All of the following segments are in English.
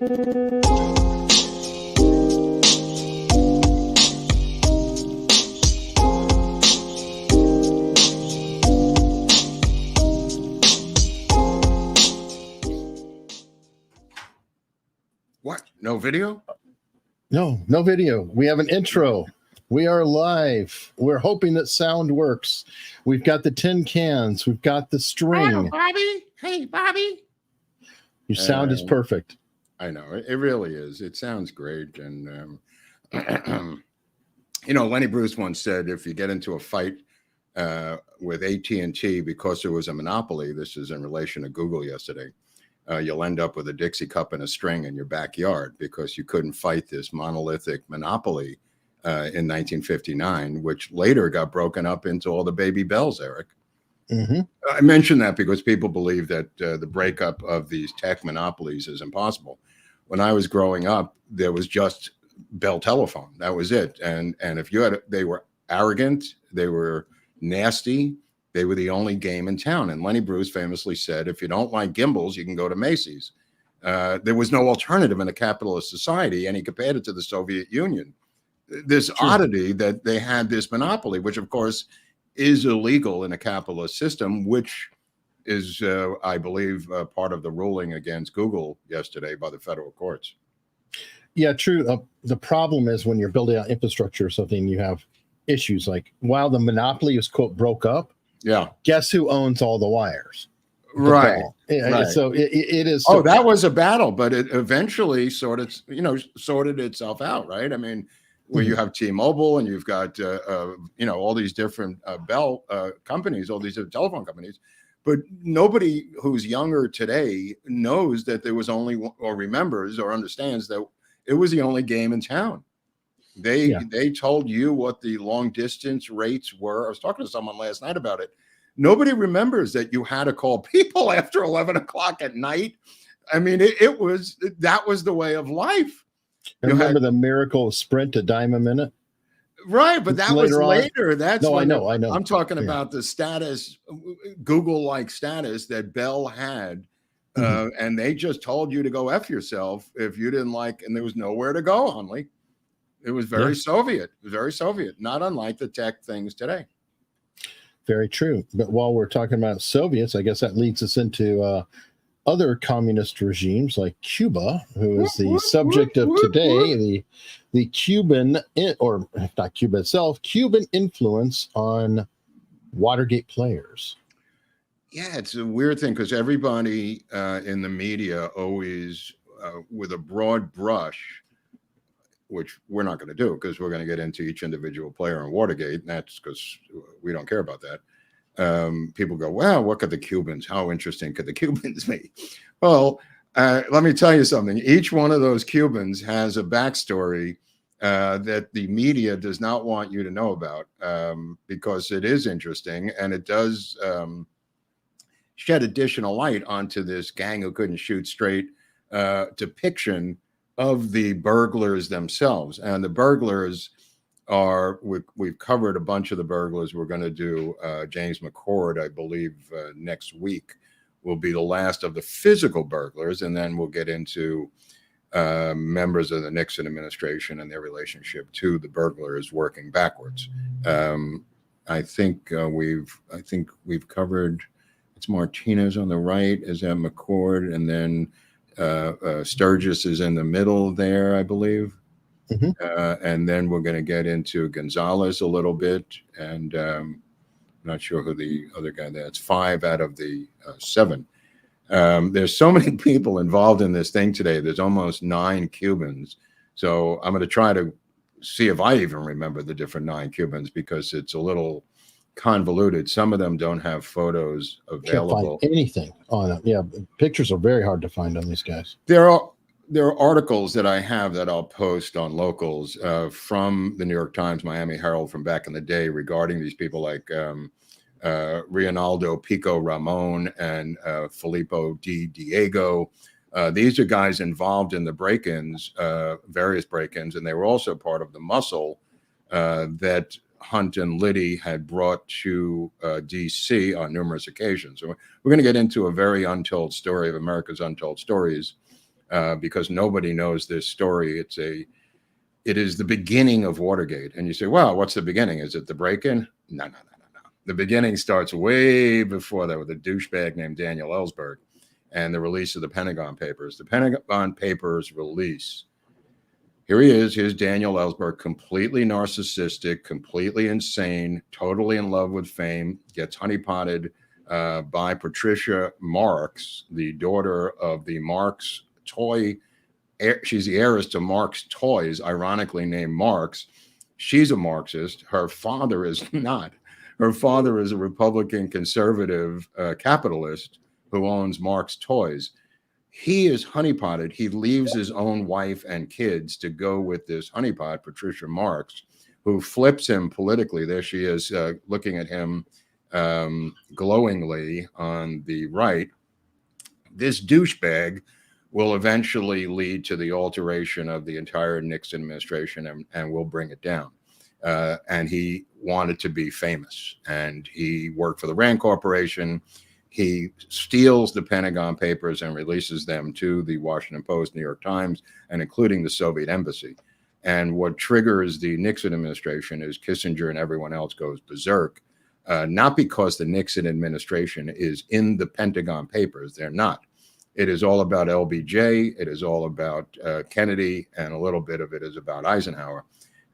What? No video? No video. We have an intro. We are live. We're hoping that sound works. We've got the tin cans. We've got the string. Hello, Bobby. Hey, Bobby. Your sound is perfect. I know. It really is. It sounds great. And, Lenny Bruce once said, if you get into a fight with AT&T because there was a monopoly, this is in relation to Google yesterday, you'll end up with a Dixie cup and a string in your backyard because you couldn't fight this monolithic monopoly in 1959, which later got broken up into all the baby bells, Eric. Mm-hmm. I mention that because people believe that the breakup of these tech monopolies is impossible. When I was growing up, there was just Bell Telephone. That was it. And if you had, they were arrogant, they were nasty. They were the only game in town. And Lenny Bruce famously said, if you don't like gimbals, you can go to Macy's. There was no alternative in a capitalist society, and he compared it to the Soviet Union. This oddity that they had this monopoly, which, of course, is illegal in a capitalist system, which is, I believe, part of the ruling against Google yesterday by the federal courts. Yeah, true. The problem is when you're building out infrastructure or something, you have issues like, while the monopoly is, quote, broke up, yeah, guess who owns all the wires? Right. Right. So it is. Oh, that was a battle, but it eventually sorted itself out, right? I mean, where you have T-Mobile and you've got, all these different Bell companies, all these different telephone companies, but nobody who's younger today knows that there was only one, or remembers or understands that it was the only game in town. They told you what the long distance rates were. I was talking to someone last night about it. Nobody remembers that you had to call people after 11 o'clock at night. I mean, that was the way of life. Remember the miracle of Sprint, a dime a minute? Right, but that was later. I know. I'm talking about the status, Google-like status that Bell had. And they just told you to go F yourself if you didn't like, and there was nowhere to go, Hunley. It was very Soviet. It was very Soviet, not unlike the tech things today. Very true. But while we're talking about Soviets, I guess that leads us into other communist regimes like Cuba, who is the subject of today, the Cuban, or not Cuba itself, Cuban influence on Watergate players. Yeah, it's a weird thing because everybody in the media always, with a broad brush, which we're not going to do because we're going to get into each individual player in Watergate, and that's because we don't care about that. People go, well, what could the Cubans, how interesting could the Cubans be? Well, let me tell you something. Each one of those Cubans has a backstory that the media does not want you to know about because it is interesting, and it does shed additional light onto this gang who couldn't shoot straight depiction of the burglars themselves. And the burglars are, we've covered a bunch of the burglars. We're going to do James McCord, I believe, next week will be the last of the physical burglars. And then we'll get into members of the Nixon administration and their relationship to the burglars working backwards. I think we've covered, it's Martinez on the right, is that McCord, and then Sturgis is in the middle there, I believe. And then we're going to get into Gonzales a little bit, and I'm not sure who the other guy there. It's 5 out of the 7. There's so many people involved in this thing today. There's almost 9 Cubans. So I'm going to try to see if I even remember the different 9 Cubans because it's a little convoluted. Some of them don't have photos available. Can't find anything on it. Yeah, pictures are very hard to find on these guys. There are articles that I have that I'll post on Locals from the New York Times, Miami Herald from back in the day regarding these people like Reinaldo Pico Ramon and Felipe De Diego. These are guys involved in the break-ins, various break-ins, and they were also part of the muscle that Hunt and Liddy had brought to D.C. on numerous occasions. So we're going to get into a very untold story of America's untold stories because nobody knows this story. It is the beginning of Watergate. And you say, well, what's the beginning? Is it the break-in? No. The beginning starts way before that with a douchebag named Daniel Ellsberg and the release of the Pentagon Papers. The Pentagon Papers release. Here he is. Here's Daniel Ellsberg, completely narcissistic, completely insane, totally in love with fame, gets honeypotted by Patricia Marx, the daughter of the Marx toy. She's the heiress to Marx Toys, ironically named Marx. She's a Marxist. Her father is not. Her father is a Republican conservative capitalist who owns Marx Toys. He is honeypotted. He leaves his own wife and kids to go with this honeypot, Patricia Marx, who flips him politically. There she is looking at him glowingly on the right. This douchebag will eventually lead to the alteration of the entire Nixon administration and will bring it down. And he wanted to be famous. And he worked for the Rand Corporation. He steals the Pentagon Papers and releases them to the Washington Post, New York Times, and including the Soviet embassy. And what triggers the Nixon administration is Kissinger and everyone else goes berserk, not because the Nixon administration is in the Pentagon Papers. They're not. It is all about LBJ. It is all about Kennedy, and a little bit of it is about Eisenhower.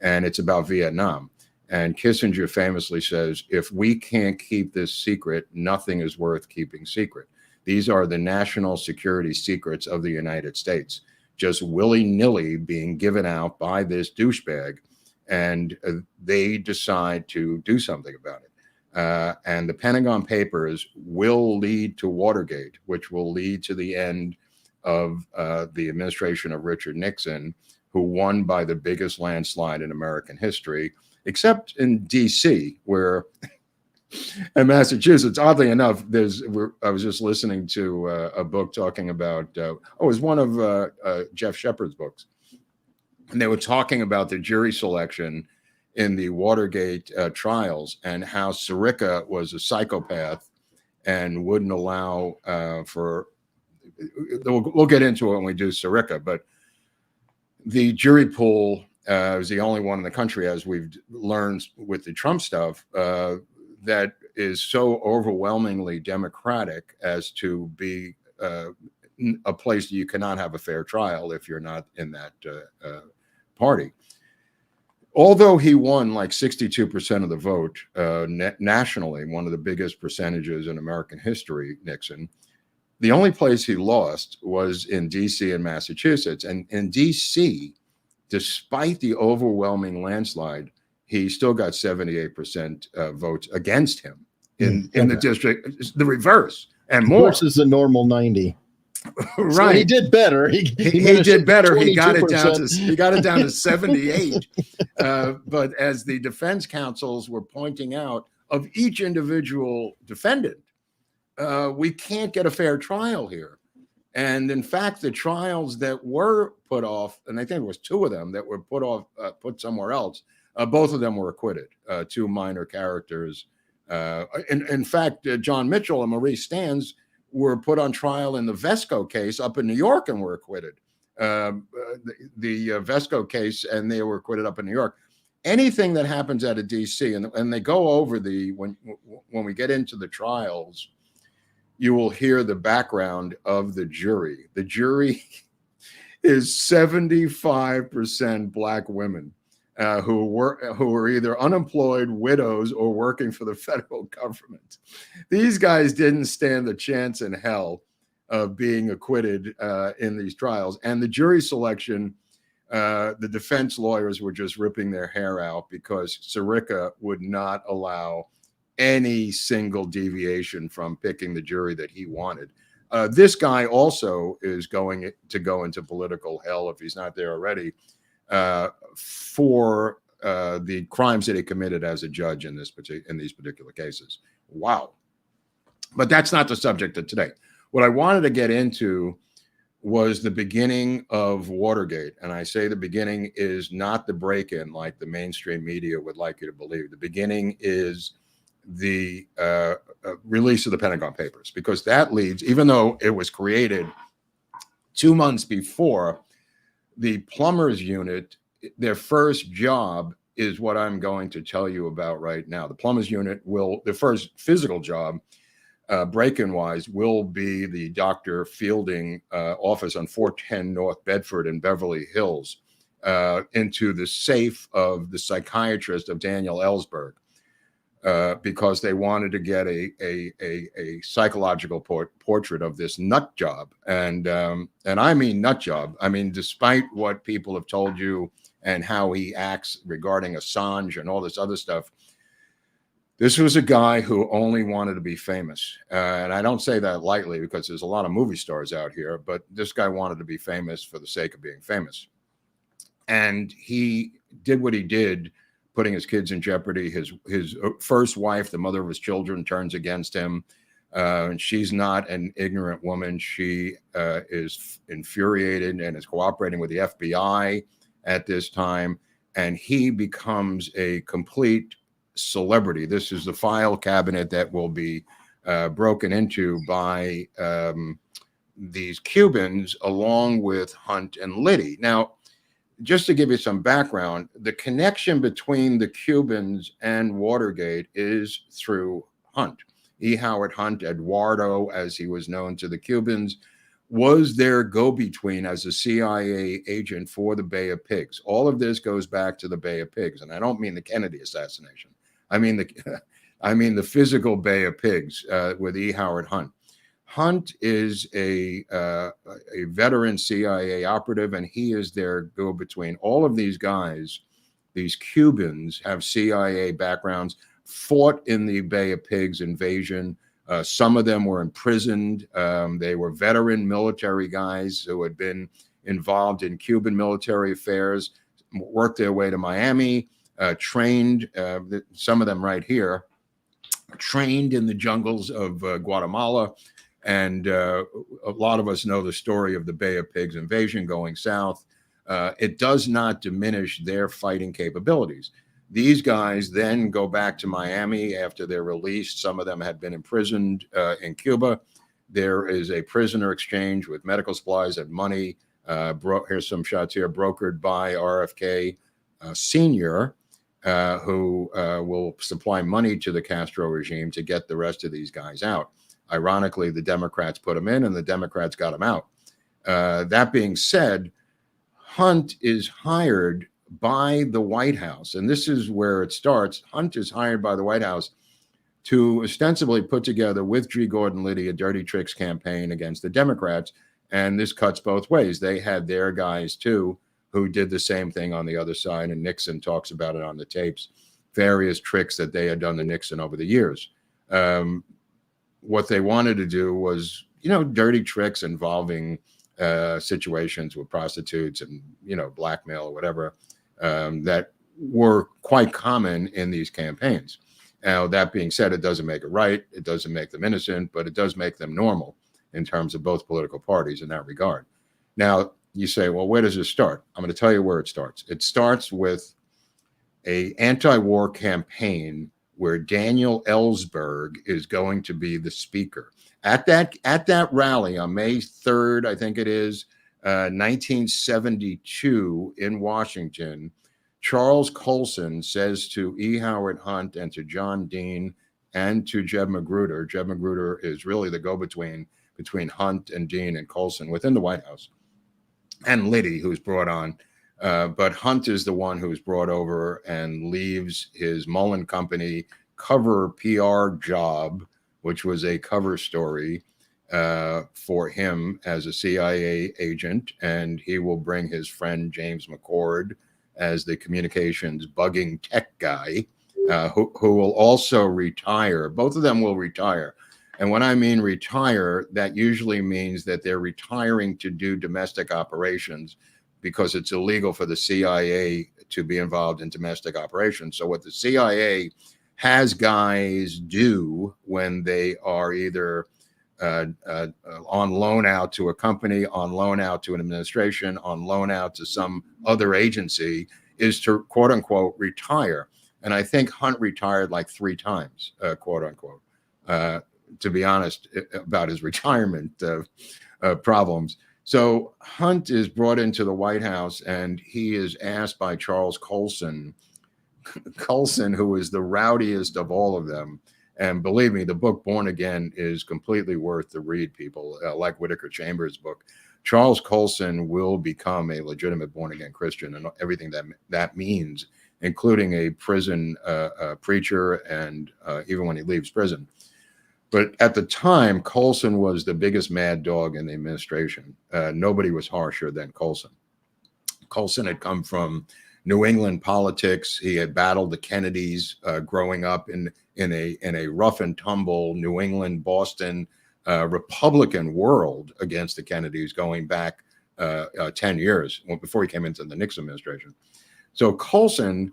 And it's about Vietnam. And Kissinger famously says, if we can't keep this secret, nothing is worth keeping secret. These are the national security secrets of the United States, just willy-nilly being given out by this douchebag. And they decide to do something about it. And the Pentagon Papers will lead to Watergate, which will lead to the end of the administration of Richard Nixon, who won by the biggest landslide in American history, except in D.C., where in Massachusetts, oddly enough, I was just listening to a book talking about, it was one of Jeff Shepard's books. And they were talking about the jury selection in the Watergate trials and how Sirica was a psychopath and wouldn't allow we'll get into it when we do Sirica, but the jury pool is the only one in the country, as we've learned with the Trump stuff, that is so overwhelmingly Democratic as to be a place that you cannot have a fair trial if you're not in that party. Although he won like 62% of the vote nationally, one of the biggest percentages in American history, Nixon, the only place he lost was in D.C. and Massachusetts. And in D.C., despite the overwhelming landslide, he still got 78% votes against him in the district. It's the reverse and more. Versus the normal 90. Right. So he did better. He did better. He got it down to 78. But as the defense counsels were pointing out, of each individual defendant, we can't get a fair trial here. And in fact, the trials that were put off, and I think it was two of them that were put somewhere else, both of them were acquitted, two minor characters. In fact, John Mitchell and Maurice Stans were put on trial in the Vesco case up in New York and were acquitted. The Vesco case, and they were acquitted up in New York. Anything that happens out of D.C., and they go over when we get into the trials, you will hear the background of the jury. The jury is 75% Black women who are either unemployed, widows, or working for the federal government. These guys didn't stand a chance in hell of being acquitted in these trials. And the jury selection, the defense lawyers were just ripping their hair out because Sirica would not allow any single deviation from picking the jury that he wanted. This guy also is going to go into political hell, if he's not there already, for the crimes that he committed as a judge in these particular cases. Wow. But that's not the subject of today. What I wanted to get into was the beginning of Watergate. And I say the beginning is not the break-in like the mainstream media would like you to believe. The beginning is the release of the Pentagon Papers, because that leads, even though it was created 2 months before, the plumbers unit, their first job is what I'm going to tell you about right now. The plumbers unit the first physical job, break-in wise, will be the Dr. Fielding office on 410 North Bedford in Beverly Hills, into the safe of the psychiatrist of Daniel Ellsberg, because they wanted to get a psychological portrait of this nut job. And I mean nut job. I mean, despite what people have told you and how he acts regarding Assange and all this other stuff, this was a guy who only wanted to be famous. And I don't say that lightly, because there's a lot of movie stars out here, but this guy wanted to be famous for the sake of being famous. And he did what he did, putting his kids in jeopardy. His first wife, the mother of his children, turns against him. She's not an ignorant woman. She is infuriated and is cooperating with the FBI at this time. And he becomes a complete celebrity. This is the file cabinet that will be broken into by these Cubans, along with Hunt and Liddy. Now, just to give you some background, the connection between the Cubans and Watergate is through Hunt. E. Howard Hunt, Eduardo, as he was known to the Cubans, was their go-between as a CIA agent for the Bay of Pigs. All of this goes back to the Bay of Pigs, and I don't mean the Kennedy assassination. I mean the physical Bay of Pigs with E. Howard Hunt. Hunt is a veteran CIA operative, and he is their go-between. All of these guys, these Cubans, have CIA backgrounds, fought in the Bay of Pigs invasion. Some of them were imprisoned. They were veteran military guys who had been involved in Cuban military affairs, worked their way to Miami, trained, some of them right here, trained in the jungles of Guatemala. And a lot of us know the story of the Bay of Pigs invasion going south. It does not diminish their fighting capabilities. These guys then go back to Miami after they're released. Some of them had been imprisoned in Cuba. There is a prisoner exchange with medical supplies and money. Here's some shots here, brokered by RFK Sr., who will supply money to the Castro regime to get the rest of these guys out. Ironically, the Democrats put him in, and the Democrats got him out. That being said, Hunt is hired by the White House, and this is where it starts. Hunt is hired by the White House to ostensibly put together with G. Gordon Liddy a dirty tricks campaign against the Democrats, and this cuts both ways. They had their guys, too, who did the same thing on the other side, and Nixon talks about it on the tapes, various tricks that they had done to Nixon over the years. What they wanted to do was, dirty tricks involving situations with prostitutes and, blackmail or whatever, that were quite common in these campaigns. Now, that being said, it doesn't make it right. It doesn't make them innocent, but it does make them normal in terms of both political parties in that regard. Now, you say, well, where does it start? I'm going to tell you where it starts. It starts with an anti-war campaign where Daniel Ellsberg is going to be the speaker. At that rally on May 3rd, I think it is, 1972 in Washington, Charles Colson says to E. Howard Hunt and to John Dean and to Jeb Magruder — Jeb Magruder is really the go-between between Hunt and Dean and Colson within the White House, and Liddy, who's brought on. But Hunt is the one who's brought over and leaves his Mullen Company cover PR job, which was a cover story for him as a CIA agent. And he will bring his friend James McCord as the communications bugging tech guy, who will also retire. Both of them will retire. And when I mean retire, that usually means that they're retiring to do domestic operations, because it's illegal for the CIA to be involved in domestic operations. So what the CIA has guys do when they are either on loan out to a company, on loan out to an administration, on loan out to some other agency, is to, quote unquote, retire. And I think Hunt retired like 3 times, quote unquote, to be honest, about his retirement problems. So Hunt is brought into the White House, and he is asked by Charles Colson, who is the rowdiest of all of them. And believe me, the book Born Again is completely worth the read, people, like Whitaker Chambers' book. Charles Colson will become a legitimate born-again Christian and everything that means, including a prison preacher, and even when he leaves prison. But at the time, Colson was the biggest mad dog in the administration. Nobody was harsher than Colson. Colson had come from New England politics. He had battled the Kennedys growing up in a rough and tumble New England, Boston Republican world against the Kennedys, going back 10 years before he came into the Nixon administration. So Colson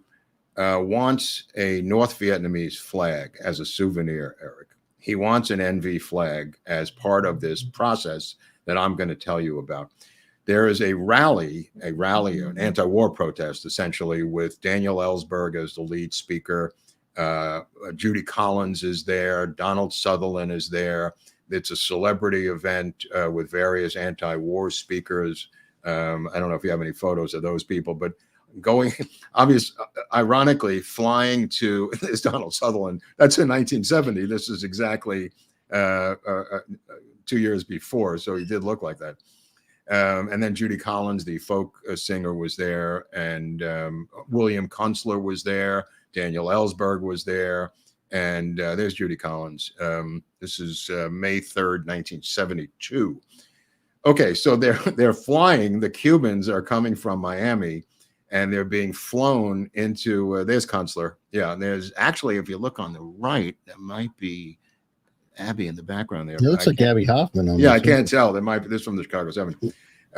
wants a North Vietnamese flag as a souvenir, Eric. He wants an NV flag as part of this process that I'm going to tell you about. There is a rally, an anti-war protest, essentially, with Daniel Ellsberg as the lead speaker. Judy Collins is there. Donald Sutherland is there. It's a celebrity event with various anti-war speakers. I don't know if you have any photos of those people, but ironically, flying to, is Donald Sutherland. That's in 1970. This is exactly 2 years before, so he did look like that. And then Judy Collins, the folk singer, was there, and William Kunstler was there. Daniel Ellsberg was there, and there's Judy Collins. This is May 3rd, 1972. Okay, so they're flying. The Cubans are coming from Miami, and they're being flown into. There's Kunstler. Yeah, and there's actually, if you look on the right, that might be Abby in the background there. It looks like Abby Hoffman. I can't tell. There might be this from the Chicago 7.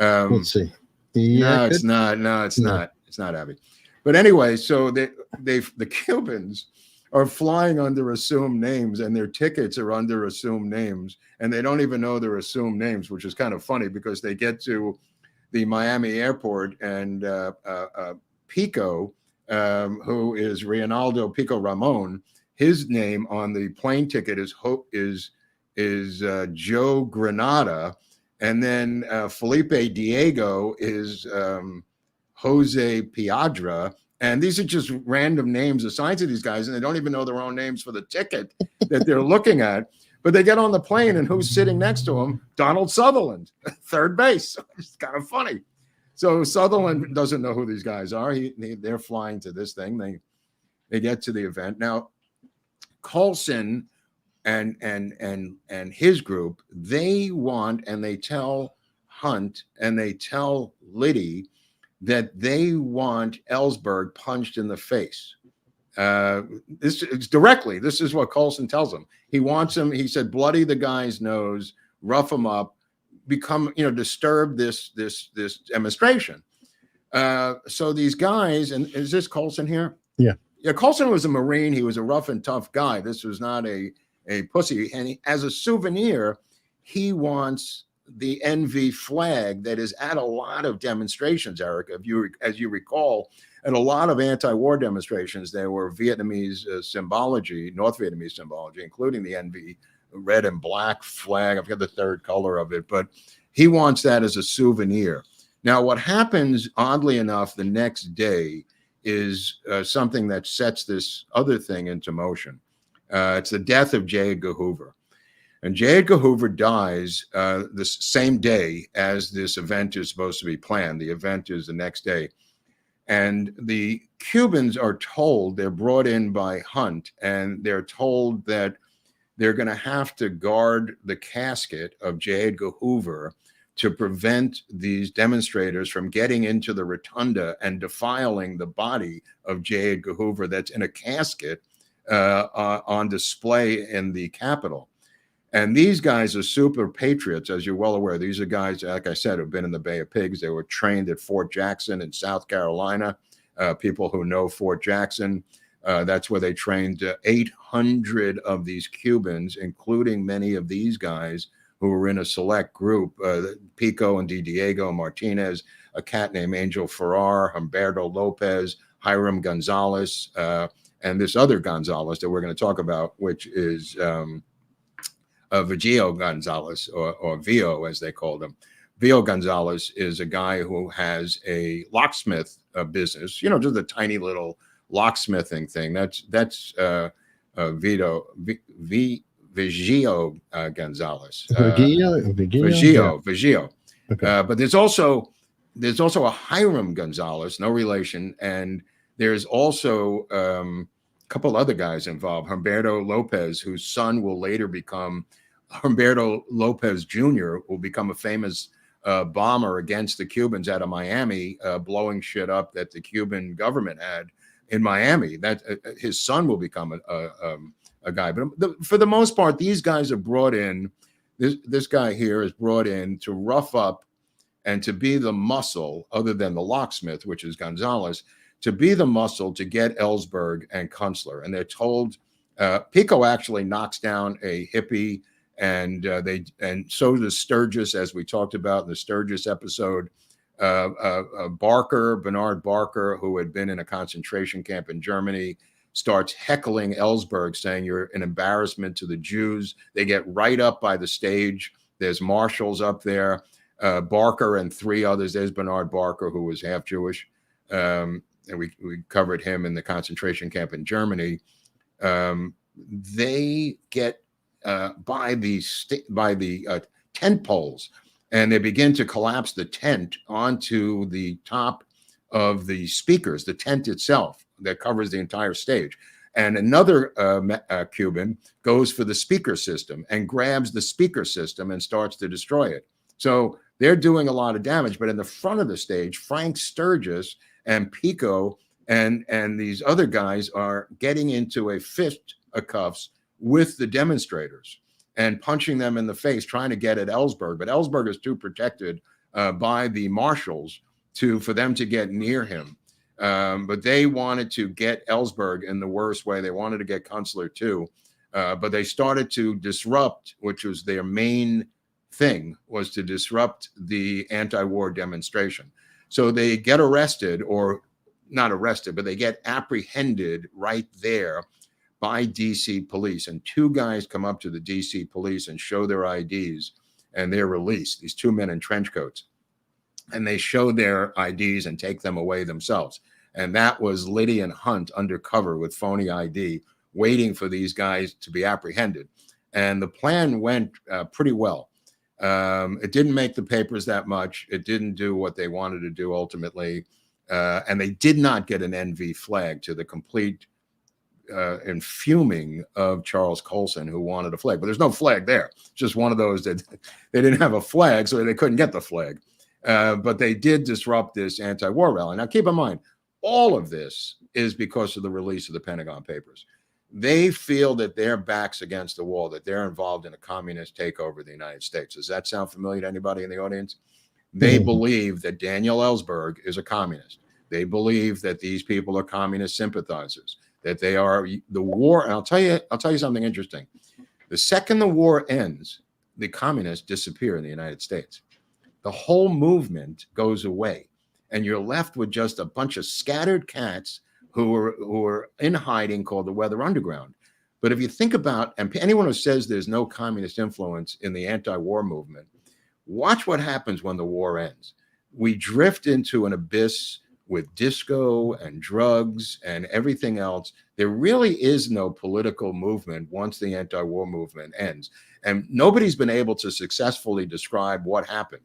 Let's see. Yeah, no, it's not. No, it's not. It's not Abby. But anyway, so the Cubans are flying under assumed names, and their tickets are under assumed names, and they don't even know their assumed names, which is kind of funny because they get to the Miami airport, and Pico, who is Reinaldo Pico Ramon, his name on the plane ticket is Joe Granada, and then Felipe De Diego is Jose Piadra, and these are just random names assigned to these guys, and they don't even know their own names for the ticket that they're looking at. But they get on the plane, and who's sitting next to him? Donald Sutherland, third base. It's kind of funny. So Sutherland doesn't know who these guys are. They're flying to this thing. They get to the event. Now, Colson and his group, they want, and they tell Hunt and they tell Liddy that they want Ellsberg punched in the face. This is directly. This is what Colson tells him. He wants him. He said, bloody the guy's nose, rough him up, disturb this demonstration. So these guys, and is this Colson here? Yeah. Yeah. Colson was a Marine. He was a rough and tough guy. This was not a pussy. And as a souvenir, he wants the NV flag that is at a lot of demonstrations, Eric. As you recall, at a lot of anti-war demonstrations, there were Vietnamese symbology, North Vietnamese symbology, including the NV red and black flag. I forget the third color of it, but he wants that as a souvenir. Now, what happens, oddly enough, the next day is something that sets this other thing into motion. It's the death of J. Edgar Hoover. And J. Edgar Hoover dies the same day as this event is supposed to be planned. The event is the next day. And the Cubans are told, they're brought in by Hunt, and they're told that they're going to have to guard the casket of J. Edgar Hoover to prevent these demonstrators from getting into the rotunda and defiling the body of J. Edgar Hoover that's in a casket on display in the Capitol. And these guys are super patriots, as you're well aware. These are guys, like I said, who've been in the Bay of Pigs. They were trained at Fort Jackson in South Carolina. People who know Fort Jackson, that's where they trained 800 of these Cubans, including many of these guys who were in a select group, Pico and De Diego Martinez, a cat named Angel Ferrer, Humberto Lopez, Hiram Gonzales, and this other Gonzales that we're going to talk about, which is Vigio Gonzales, or Vio, as they called him. Vio Gonzales is a guy who has a locksmith business, just a tiny little locksmithing thing. That's Vigio Gonzales. Vigio. Okay. But there's also a Hiram Gonzales, no relation, and there's also a couple other guys involved. Humberto Lopez, whose son will later become Humberto Lopez Jr., will become a famous bomber against the Cubans out of Miami, blowing shit up that the Cuban government had in Miami. That his son will become a guy. But for the most part, these guys are brought in. This guy here is brought in to rough up and to be the muscle, other than the locksmith, which is Gonzales, to be the muscle to get Ellsberg and Kunstler. And they're told Pico actually knocks down a hippie, and so does Sturgis, as we talked about in the Sturgis episode. Bernard Barker, who had been in a concentration camp in Germany, starts heckling Ellsberg, saying you're an embarrassment to the Jews. They get right up by the stage. There's marshals up there. Barker and three others. There's Bernard Barker, who was half Jewish. And we covered him in the concentration camp in Germany. They get by the tent poles, and they begin to collapse the tent onto the top of the speakers, the tent itself that covers the entire stage. And another Cuban goes for the speaker system and grabs the speaker system and starts to destroy it. So they're doing a lot of damage. But in the front of the stage, Frank Sturgis and Pico and these other guys are getting into a fist of cuffs with the demonstrators and punching them in the face, trying to get at Ellsberg. But Ellsberg is too protected by the marshals for them to get near him. But they wanted to get Ellsberg in the worst way. They wanted to get Kunstler too. But they started to disrupt, which was their main thing, was to disrupt the anti-war demonstration. So they get arrested, or not arrested, but they get apprehended right there by DC police. And two guys come up to the DC police and show their IDs, and they're released, these two men in trench coats. And they show their IDs and take them away themselves. And that was Liddy and Hunt undercover with phony ID, waiting for these guys to be apprehended. And the plan went pretty well. It didn't make the papers that much. It didn't do what they wanted to do ultimately. And they did not get an NV flag, to the complete and fuming of Charles Colson, who wanted a flag. But there's no flag there. It's just one of those that they didn't have a flag, so they couldn't get the flag. But they did disrupt this anti-war rally. Now, keep in mind, all of this is because of the release of the Pentagon Papers. They feel that their back's against the wall, that they're involved in a communist takeover of the United States. Does that sound familiar to anybody in the audience? They believe that Daniel Ellsberg is a communist. They believe that these people are communist sympathizers, that they are the war. And I'll tell you something interesting. The second the war ends, the communists disappear in the United States. The whole movement goes away, and you're left with just a bunch of scattered cats who are in hiding, called the Weather Underground. But if you think about, and anyone who says there's no communist influence in the anti-war movement, watch what happens when the war ends. We drift into an abyss with disco and drugs and everything else. There really is no political movement once the anti-war movement ends. And nobody's been able to successfully describe what happened.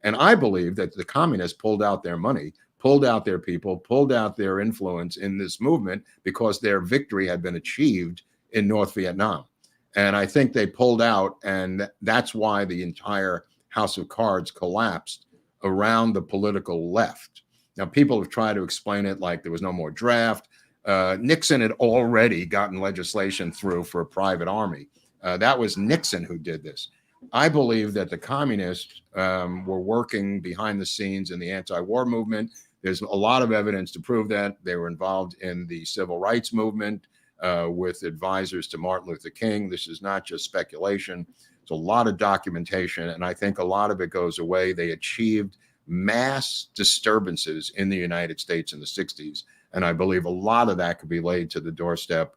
And I believe that the communists pulled out their money, pulled out their people, pulled out their influence in this movement because their victory had been achieved in North Vietnam. And I think they pulled out, and that's why the entire house of cards collapsed around the political left. Now, people have tried to explain it like there was no more draft. Nixon had already gotten legislation through for a private army. That was Nixon who did this. I believe that the communists were working behind the scenes in the anti-war movement. There's a lot of evidence to prove that. They were involved in the civil rights movement with advisors to Martin Luther King. This is not just speculation. It's a lot of documentation, and I think a lot of it goes away. They achieved mass disturbances in the United States in the 60s, and I believe a lot of that could be laid to the doorstep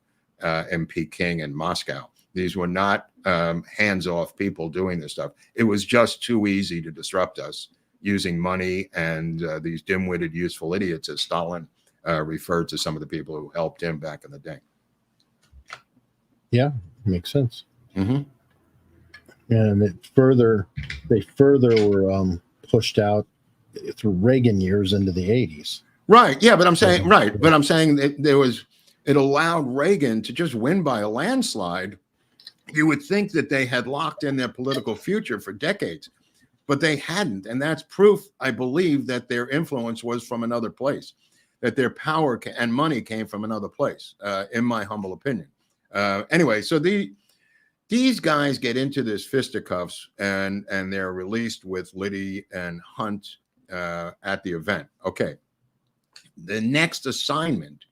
in Peking and Moscow. These were not hands-off people doing this stuff. It was just too easy to disrupt us using money and these dim-witted, useful idiots, as Stalin referred to some of the people who helped him back in the day. Yeah, makes sense. Mm-hmm. And they further were pushed out through Reagan years into the 80s. Right. Yeah, but I'm saying that it allowed Reagan to just win by a landslide. You would think that they had locked in their political future for decades, but they hadn't. And that's proof, I believe, that their influence was from another place, that their power and money came from another place, in my humble opinion. Anyway, so these guys get into this fisticuffs and they're released with Liddy and Hunt at the event. Okay. The next assignment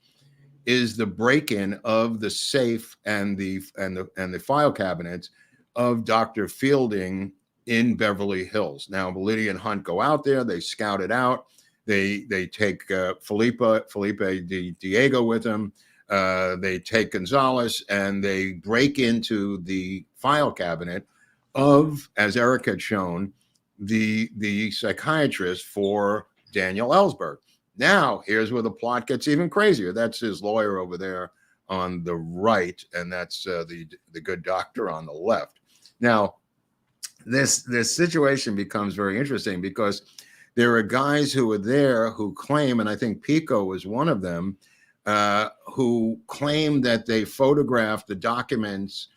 is the break-in of the safe and the file cabinets of Dr. Fielding in Beverly Hills. Now, Liddy and Hunt go out there. They scout it out. They take Felipe De Diego with them. They take Gonzales and they break into the file cabinet of, as Eric had shown, the psychiatrist for Daniel Ellsberg. Now, here's where the plot gets even crazier. That's his lawyer over there on the right, and that's the good doctor on the left. Now, this situation becomes very interesting because there are guys who are there who claim, and I think Pico was one of them, who claim that they photographed the documents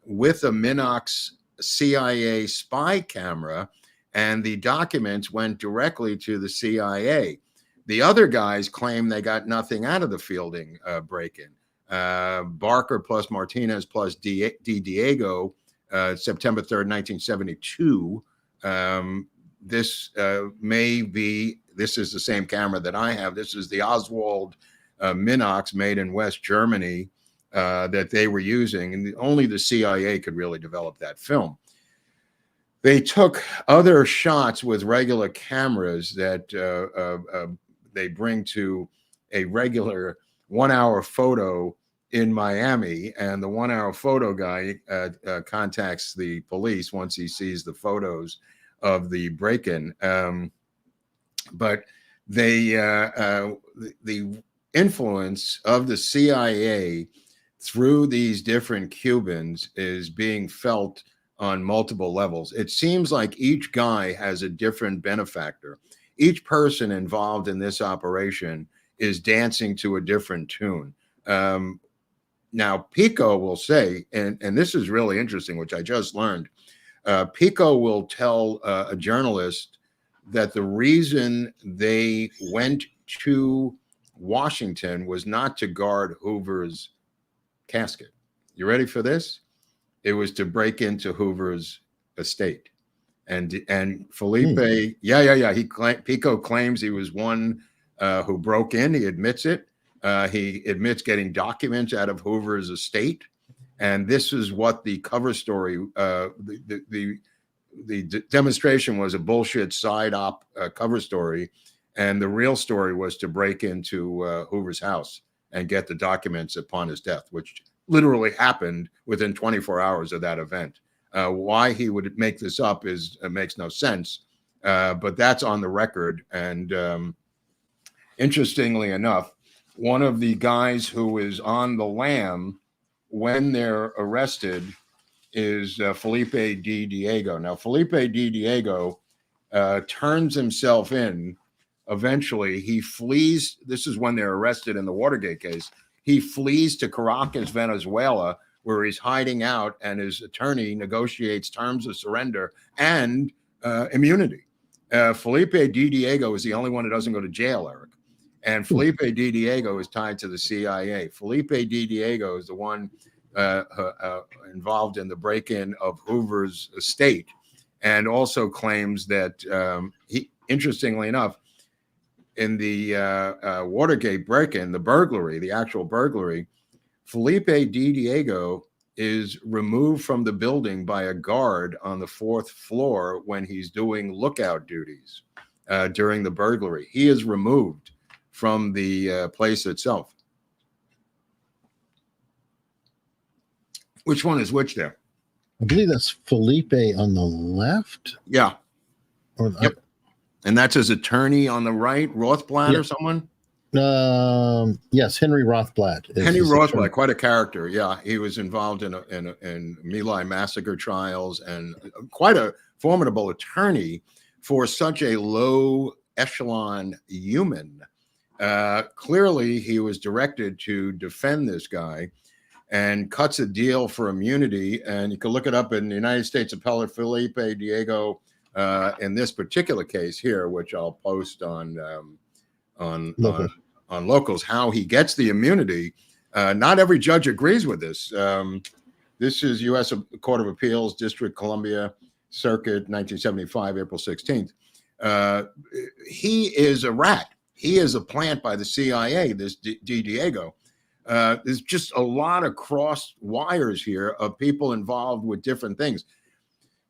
with a Minox CIA spy camera, and the documents went directly to the CIA. The other guys claim they got nothing out of the Fielding break-in. Barker plus Martinez plus D. Diego, September 3rd, 1972. This is the same camera that I have. This is the Oswald Minox made in West Germany that they were using. And only the CIA could really develop that film. They took other shots with regular cameras that they bring to a regular 1 hour photo in Miami, and the 1 hour photo guy contacts the police once he sees the photos of the break-in. But the influence of the CIA through these different Cubans is being felt on multiple levels. It seems like each guy has a different benefactor. Each person involved in this operation is dancing to a different tune. Now, Pico will say, and this is really interesting, which I just learned, Pico will tell a journalist that the reason they went to Washington was not to guard Hoover's casket. You ready for this? It was to break into Hoover's estate. And Felipe, Pico claims he was one who broke in. He admits it. He admits getting documents out of Hoover's estate. And this is what the cover story, the demonstration was a bullshit side op cover story. And the real story was to break into Hoover's house and get the documents upon his death, which literally happened within 24 hours of that event. Why he would make this up makes no sense, but that's on the record. And interestingly enough, one of the guys who is on the lam when they're arrested is Felipe De Diego. Now, Felipe De Diego turns himself in. Eventually, he flees. This is when they're arrested in the Watergate case. He flees to Caracas, Venezuela, where he's hiding out, and his attorney negotiates terms of surrender and immunity. Felipe De Diego is the only one who doesn't go to jail, Eric. And Felipe De Diego is tied to the CIA. Felipe De Diego is the one involved in the break-in of Hoover's estate, and also claims that he, interestingly enough, in the Watergate break-in, the actual burglary, Felipe De Diego is removed from the building by a guard on the 4th floor when he's doing lookout duties during the burglary. He is removed from the place itself. Which one is which there? I believe that's Felipe on the left. Yeah. Or Yep. And that's his attorney on the right, Rothblatt or someone? Yes, Henry Rothblatt. Henry Rothblatt, quite a character. Yeah, he was involved in My Lai massacre trials and quite a formidable attorney for such a low echelon human. Clearly, he was directed to defend this guy and cuts a deal for immunity. And you can look it up in the United States Appellate Felipe De Diego in this particular case here, which I'll post on Locals, how he gets the immunity. Not every judge agrees with this. This is U.S. Court of Appeals, District Columbia Circuit, 1975, April 16th. He is a rat. He is a plant by the CIA, this De Diego. There's just a lot of crossed wires here of people involved with different things.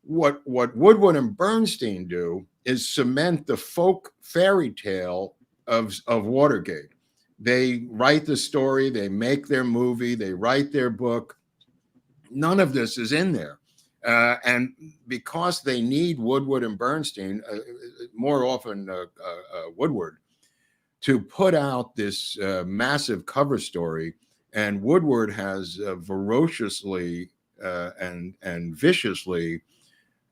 What Woodward and Bernstein do is cement the folk fairy tale of Watergate. They write the story, they make their movie, they write their book. None of this is in there. And because they need Woodward and Bernstein, more often Woodward, to put out this massive cover story, and Woodward has ferociously and viciously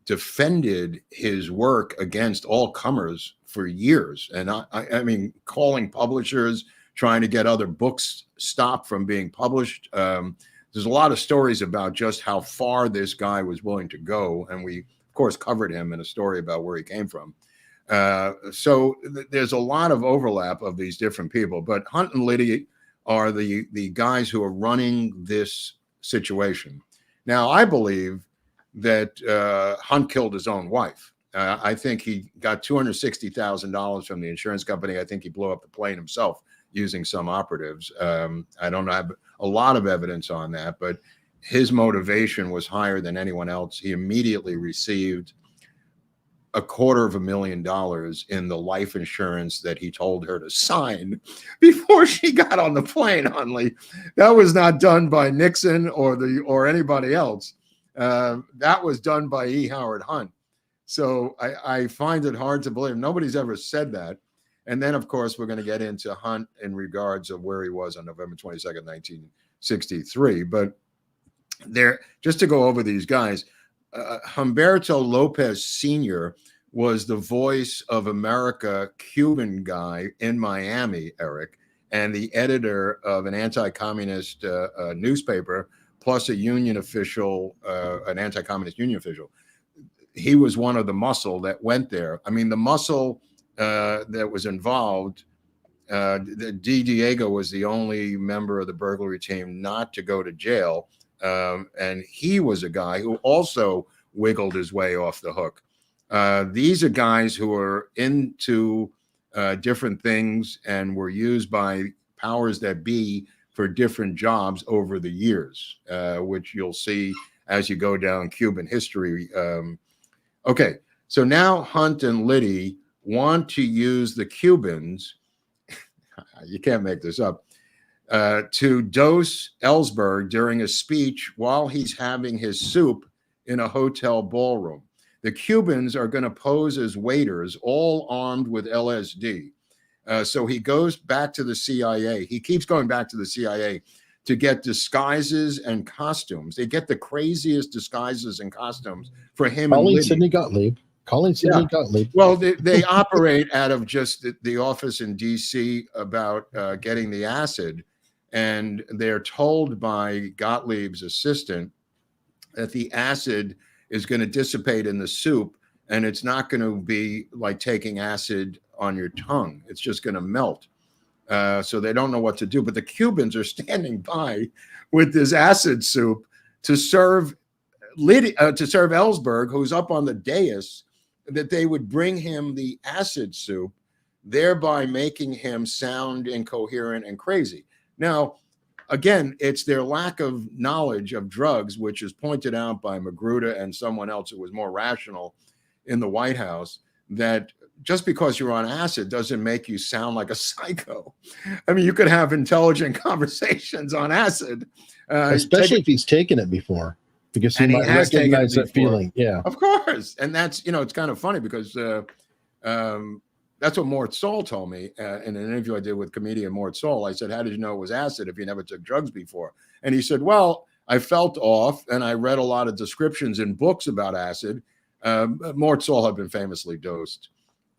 defended his work against all comers for years. And I mean, calling publishers, trying to get other books stopped from being published. There's a lot of stories about just how far this guy was willing to go. And we, of course, covered him in a story about where he came from. So there's a lot of overlap of these different people. But Hunt and Liddy are the guys who are running this situation. Now, I believe that Hunt killed his own wife. I think he got $260,000 from the insurance company. I think he blew up the plane himself using some operatives. I don't have a lot of evidence on that, but his motivation was higher than anyone else. He immediately received $250,000 in the life insurance that he told her to sign before she got on the plane. Huntley, that was not done by Nixon or anybody else. That was done by E. Howard Hunt. So I find it hard to believe. Nobody's ever said that. And then, of course, we're going to get into Hunt in regards of where he was on November 22nd, 1963. But there, just to go over these guys, Humberto Lopez Sr. was the voice of America Cuban guy in Miami, Eric, and the editor of an anti-communist newspaper, plus a union official, an anti-communist union official. He was one of the muscle that went there. I mean, the muscle that was involved, De Diego was the only member of the burglary team not to go to jail. And he was a guy who also wiggled his way off the hook. These are guys who are into different things and were used by powers that be for different jobs over the years, which you'll see as you go down Cuban history. Okay, so now Hunt and Liddy want to use the Cubans, you can't make this up, to dose Ellsberg during a speech while he's having his soup in a hotel ballroom. The Cubans are going to pose as waiters, all armed with LSD. So he goes back to the CIA. He keeps going back to the CIA to get disguises and costumes. They get the craziest disguises and costumes for him. Calling Sidney Gottlieb. Gottlieb. Well, they operate out of just the office in D.C. about getting the acid. And they're told by Gottlieb's assistant that the acid is going to dissipate in the soup, and it's not going to be like taking acid on your tongue. It's just going to melt. So they don't know what to do. But the Cubans are standing by with this acid soup to serve Ellsberg, who's up on the dais, that they would bring him the acid soup, thereby making him sound incoherent and crazy. Now, again, it's their lack of knowledge of drugs, which is pointed out by Magruder and someone else who was more rational in the White House, that just because you're on acid doesn't make you sound like a psycho. I mean, you could have intelligent conversations on acid. Especially if he's taken it before, because he might recognize that feeling. Yeah, of course. And that's, it's kind of funny because that's what Mort Saul told me in an interview I did with comedian Mort Saul. I said, how did you know it was acid if you never took drugs before? And he said, well, I felt off and I read a lot of descriptions in books about acid. Mort Saul had been famously dosed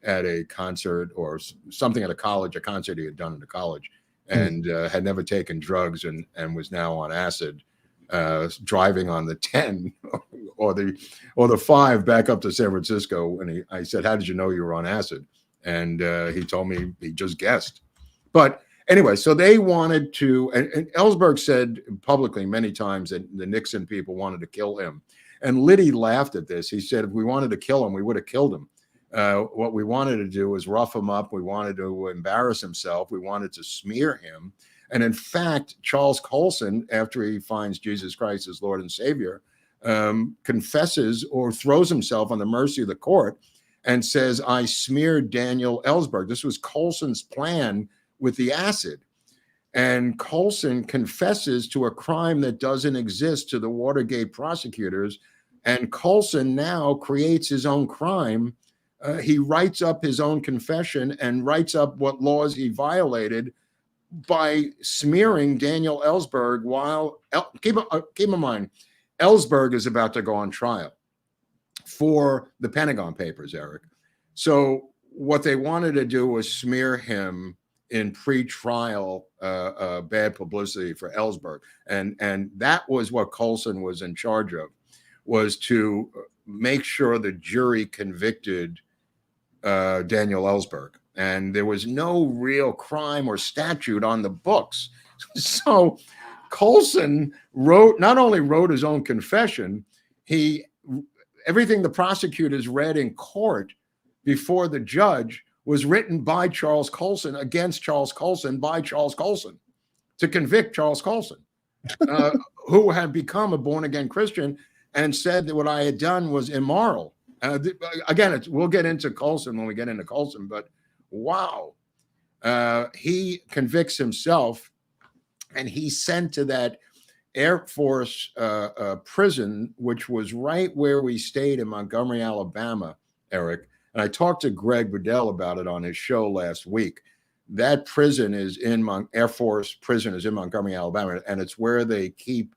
at a concert or something at a concert he had done in a college, and had never taken drugs and was now on acid, driving on the 10 or the 5 back up to San Francisco. And I said, how did you know you were on acid? And he told me he just guessed. But anyway, so they wanted to, and Ellsberg said publicly many times that the Nixon people wanted to kill him. And Liddy laughed at this. He said, if we wanted to kill him, we would have killed him. What we wanted to do was rough him up. We wanted to embarrass himself. We wanted to smear him. And in fact, Charles Colson, after he finds Jesus Christ as Lord and Savior, confesses or throws himself on the mercy of the court and says, I smeared Daniel Ellsberg. This was Colson's plan with the acid. And Colson confesses to a crime that doesn't exist to the Watergate prosecutors. And Colson now creates his own crime. He writes up his own confession and writes up what laws he violated by smearing Daniel Ellsberg while, keep in mind, Ellsberg is about to go on trial for the Pentagon Papers, Eric. So what they wanted to do was smear him in pre-trial bad publicity for Ellsberg. And that was what Colson was in charge of, was to make sure the jury convicted Daniel Ellsberg. And there was no real crime or statute on the books. So Colson not only wrote his own confession, everything the prosecutors read in court before the judge was written by Charles Colson against Charles Colson by Charles Colson to convict Charles Colson, who had become a born-again Christian and said that what I had done was immoral. Again, we'll get into Colson when we get into Colson, but wow. He convicts himself, and he's sent to that Air Force prison, which was right where we stayed in Montgomery, Alabama, Eric. And I talked to Greg Budell about it on his show last week. That prison is Air Force prison is in Montgomery, Alabama, and it's where they keep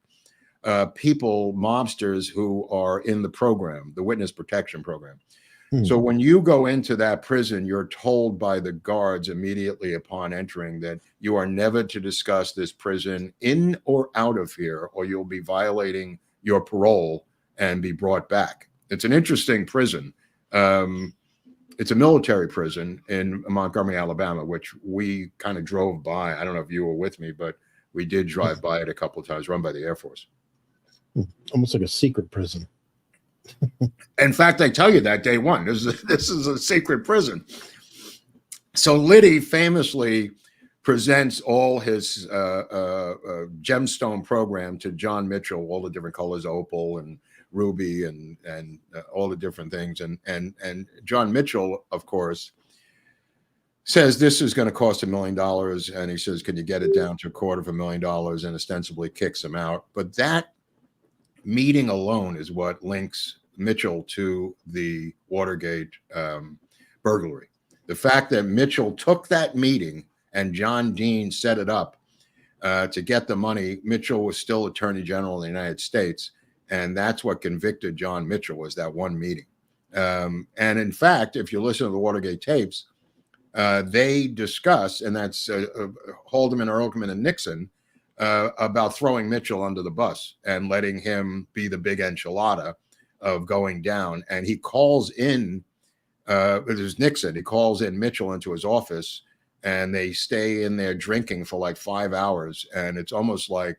people, mobsters who are in the program, the witness protection program. So when you go into that prison, you're told by the guards immediately upon entering that you are never to discuss this prison in or out of here, or you'll be violating your parole and be brought back. It's an interesting prison. It's a military prison in Montgomery, Alabama, which we kind of drove by. I don't know if you were with me, but we did drive by it a couple of times, run by the Air Force. Almost like a secret prison. In fact, I tell you that day one, this is a secret prison. So Liddy famously presents all his gemstone program to John Mitchell, all the different colors, opal and ruby and all the different things. And John Mitchell, of course, says this is going to cost $1 million. And he says, can you get it down to $250,000, and ostensibly kicks him out. But that meeting alone is what links Mitchell to the Watergate burglary. The fact that Mitchell took that meeting and John Dean set it up to get the money. Mitchell was still Attorney General of the United States, and that's what convicted John Mitchell, was that one meeting. And in fact, if you listen to the Watergate tapes, they discuss, and that's Haldeman, Ehrlichman, and Nixon, about throwing Mitchell under the bus and letting him be the big enchilada of going down. And he calls in, there's Nixon, he calls in Mitchell into his office, and they stay in there drinking for like 5 hours. And it's almost like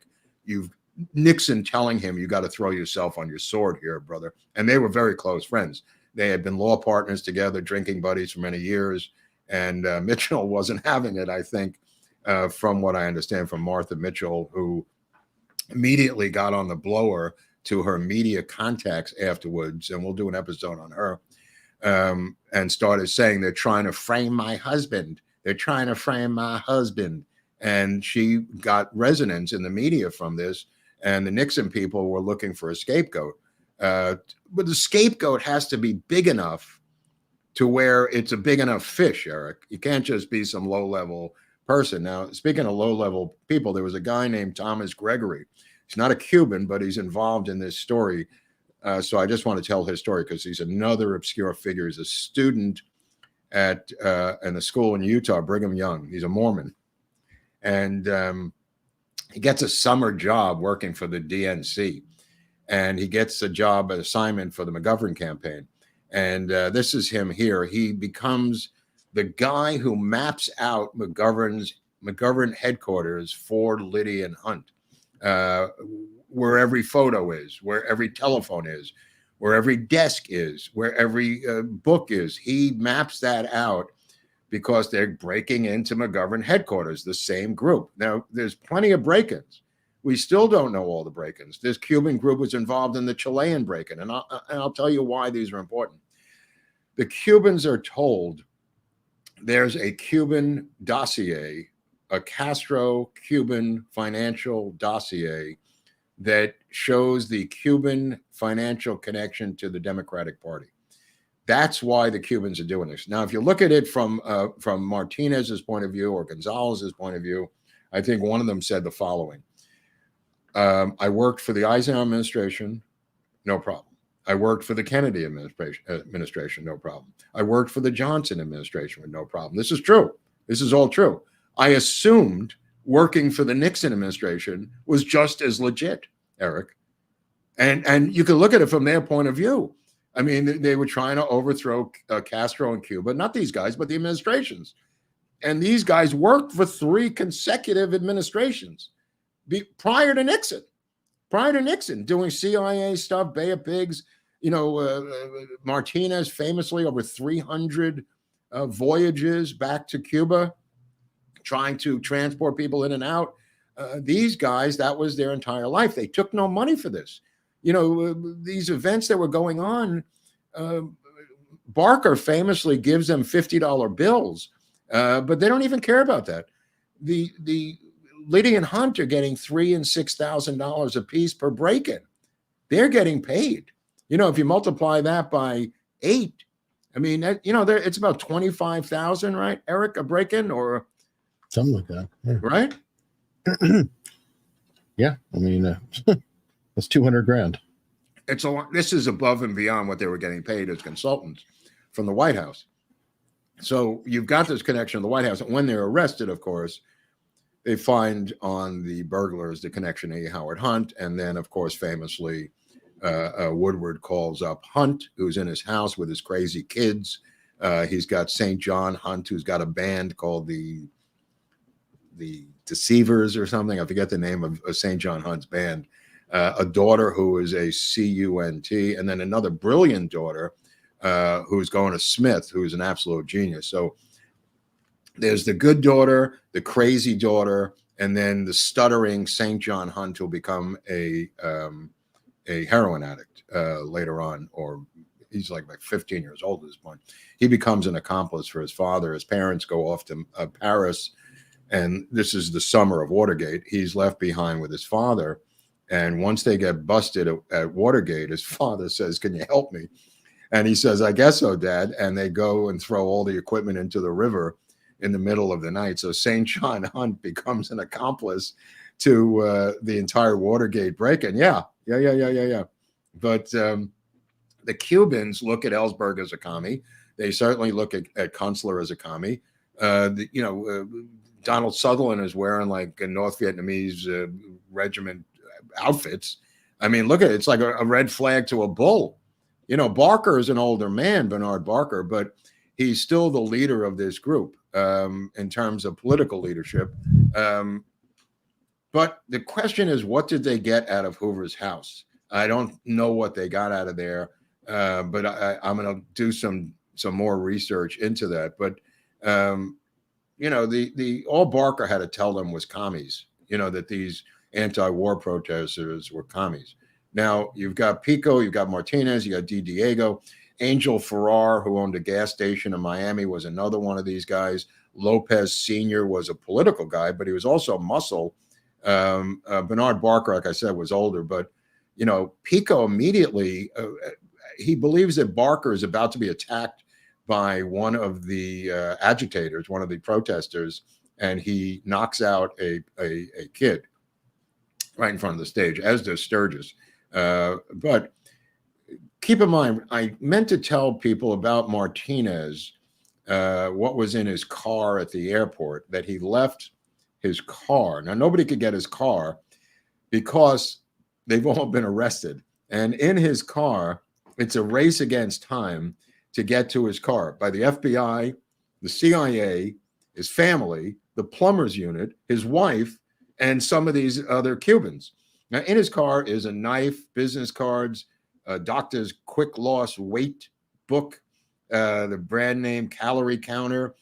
Nixon telling him, you got to throw yourself on your sword here, brother. And they were very close friends. They had been law partners together, drinking buddies for many years. And Mitchell wasn't having it, I think, from what I understand from Martha Mitchell, who immediately got on the blower to her media contacts afterwards. And we'll do an episode on her. and started saying, they're trying to frame my husband. They're trying to frame my husband. And she got resonance in the media from this. And the Nixon people were looking for a scapegoat. But the scapegoat has to be big enough to where it's a big enough fish, Eric. You can't just be some low-level person. Now, speaking of low-level people, there was a guy named Thomas Gregory. He's not a Cuban, but he's involved in this story. So I just want to tell his story because he's another obscure figure. He's a student at in a school in Utah, Brigham Young. He's a Mormon. And he gets a summer job working for the DNC. And he gets a job assignment for the McGovern campaign. And this is him here. He becomes the guy who maps out McGovern headquarters for Liddy and Hunt, where every photo is, where every telephone is, where every desk is, where every book is. He maps that out because they're breaking into McGovern headquarters, the same group. Now, there's plenty of break-ins. We still don't know all the break-ins. This Cuban group was involved in the Chilean break-in, and I'll tell you why these are important. The Cubans are told there's a Cuban dossier, a Castro-Cuban financial dossier that shows the Cuban financial connection to the Democratic Party. That's why the Cubans are doing this. Now, if you look at it from Martinez's point of view or Gonzalez's point of view, I think one of them said the following. I worked for the Eisenhower administration, no problem. I worked for the Kennedy administration, no problem. I worked for the Johnson administration with no problem. This is true. This is all true. I assumed working for the Nixon administration was just as legit, Eric. And you can look at it from their point of view. I mean, they were trying to overthrow Castro in Cuba, not these guys, but the administrations. And these guys worked for 3 consecutive administrations prior to Nixon, doing CIA stuff, Bay of Pigs. You know, Martinez famously over 300 voyages back to Cuba, trying to transport people in and out. These guys, that was their entire life. They took no money for this. You know, these events that were going on, Barker famously gives them $50 bills, but they don't even care about that. The Liddy and Hunt are getting $3,000 and $6,000 a piece per break-in. They're getting paid. You know, if you multiply that by 8, I mean, that, you know, it's about 25,000, right, Eric, a break-in or something like that, yeah. Right? Yeah, I mean, that's 200 grand. It's a lot. This is above and beyond what they were getting paid as consultants from the White House. So you've got this connection to the White House. And when they're arrested, of course, they find on the burglars the connection to Howard Hunt. And then, of course, famously, Woodward calls up Hunt, who's in his house with his crazy kids. He's got St. John Hunt, who's got a band called the Deceivers or something. I forget the name of St. John Hunt's band. A daughter who is a CUNT, and then another brilliant daughter who's going to Smith, who's an absolute genius. So there's the good daughter, the crazy daughter, and then the stuttering St. John Hunt who'll become a heroin addict later on, or he's like 15 years old at this point. He becomes an accomplice for his father. His parents go off to Paris, and this is the summer of Watergate. He's left behind with his father. And once they get busted at Watergate, his father says, "Can you help me?" And he says, "I guess so, Dad." And they go and throw all the equipment into the river in the middle of the night. So St. John Hunt becomes an accomplice to the entire Watergate break-in. Yeah. But the Cubans look at Ellsberg as a commie. They certainly look at Kunstler as a commie. Donald Sutherland is wearing like a North Vietnamese regiment outfits. I mean, look at it. It's like a red flag to a bull. You know, Barker is an older man, Bernard Barker, but he's still the leader of this group in terms of political leadership. But the question is, what did they get out of Hoover's house? I don't know what they got out of there, but I'm going to do some more research into that. But you know, the all Barker had to tell them was commies. You know, that these anti-war protesters were commies. Now you've got Pico, you've got Martinez, you got De Diego. Angel Ferrer, who owned a gas station in Miami, was another one of these guys. Lopez Sr. was a political guy, but he was also muscle. Bernard Barker, like I said, was older, but Pico immediately, he believes that Barker is about to be attacked by one of the agitators, one of the protesters, and he knocks out a kid right in front of the stage, as does Sturgis. But keep in mind, I meant to tell people about Martinez, what was in his car at the airport, that he left his car. Now, nobody could get his car because they've all been arrested. And in his car, it's a race against time to get to his car by the FBI, the CIA, his family, the plumber's unit, his wife, and some of these other Cubans. Now, in his car is a knife, business cards, a doctor's quick loss weight book, the brand name calorie counter,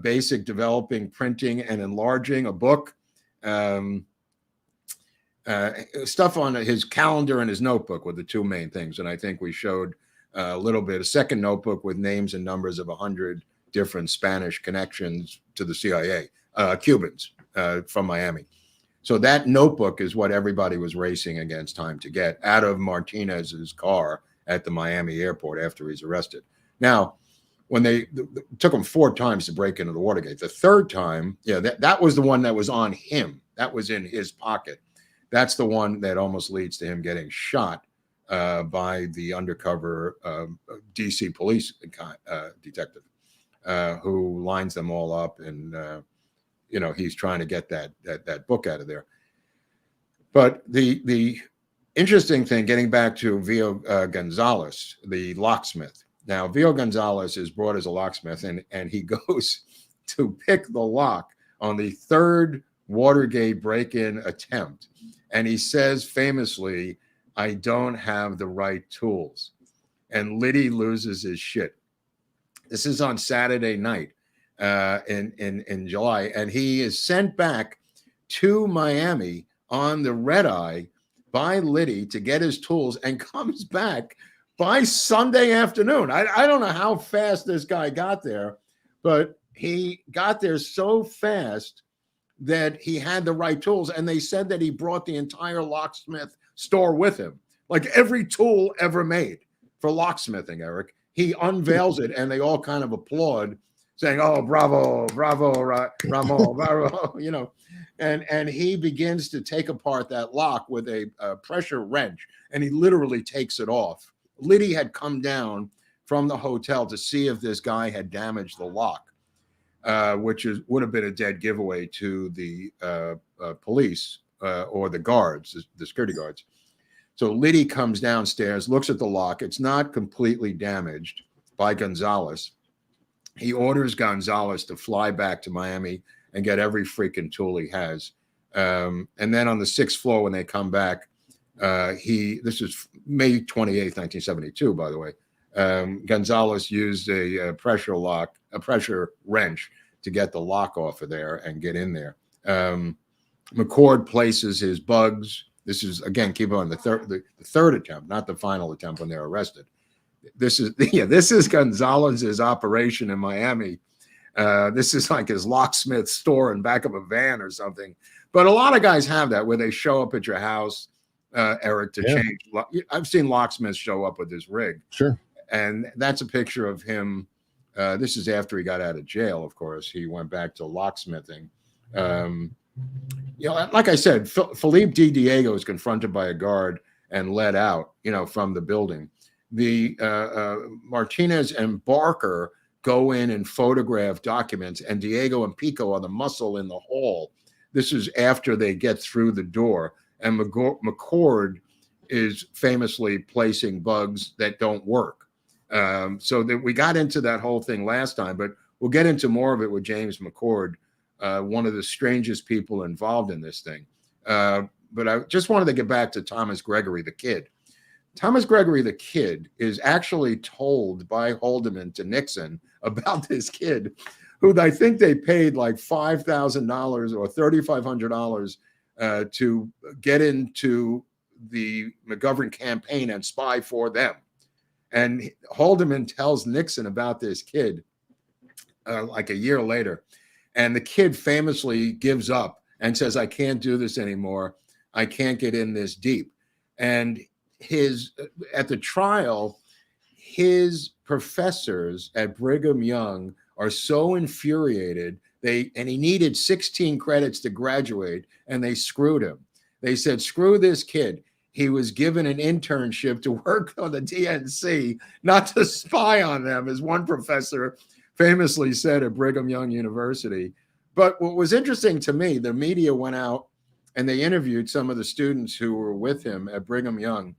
basic developing, printing, and enlarging a book, stuff on his calendar and his notebook were the two main things. And I think we showed a little bit, a second notebook with names and numbers of 100 different Spanish connections to the CIA, Cubans from Miami. So that notebook is what everybody was racing against time to get out of Martinez's car at the Miami airport after he's arrested. Now, when they took him 4 times to break into the Watergate, the third time, that was the one that was on him. That was in his pocket. That's the one that almost leads to him getting shot by the undercover DC police detective who lines them all up, and he's trying to get that book out of there. But the interesting thing, getting back to Vio Gonzales, the locksmith. Now, Vio Gonzales is brought as a locksmith, and he goes to pick the lock on the third Watergate break-in attempt. And he says famously, "I don't have the right tools." And Liddy loses his shit. This is on Saturday night in July. And he is sent back to Miami on the red eye by Liddy to get his tools, and comes back by Sunday afternoon. I don't know how fast this guy got there, but he got there so fast that he had the right tools. And they said that he brought the entire locksmith store with him, like every tool ever made for locksmithing, Eric. He unveils it, and they all kind of applaud, saying, "Oh, bravo, bravo, Ramon, bravo," And he begins to take apart that lock with a pressure wrench, and he literally takes it off. Liddy had come down from the hotel to see if this guy had damaged the lock, which would have been a dead giveaway to the police or the guards, the security guards. So Liddy comes downstairs, looks at the lock. It's not completely damaged by Gonzales. He orders Gonzales to fly back to Miami and get every freaking tool he has. And then on the 6th floor, when they come back, this is May 28th, 1972, by the way. Gonzales used a pressure wrench to get the lock off of there and get in there. McCord places his bugs. This is, again, keep on the third attempt, not the final attempt when they're arrested. This is Gonzalez's operation in Miami. This is like his locksmith store in back of a van or something. But a lot of guys have that, where they show up at your house, Eric, to change. I've seen locksmiths show up with this rig. Sure. And that's a picture of him. This is after he got out of jail, of course. He went back to locksmithing. Like I said, Felipe De Diego is confronted by a guard and led out, from the building. The Martinez and Barker go in and photograph documents, and Diego and Pico are the muscle in the hall. This is after they get through the door, and McCord is famously placing bugs that don't work. So that we got into that whole thing last time, but we'll get into more of it with James McCord, one of the strangest people involved in this thing. But I just wanted to get back to Thomas Gregory, the kid. Thomas Gregory, the kid, is actually told by Haldeman to Nixon about this kid, who I think they paid like $5,000 or $3,500 to get into the McGovern campaign and spy for them. And Haldeman tells Nixon about this kid like a year later. And the kid famously gives up and says, I can't do this anymore. I can't get in this deep. And at the trial, his professors at Brigham Young are so infuriated. And he needed 16 credits to graduate, and they screwed him. They said, screw this kid. He was given an internship to work on the DNC, not to spy on them, as one professor famously said at Brigham Young University. But what was interesting to me, the media went out and they interviewed some of the students who were with him at Brigham Young.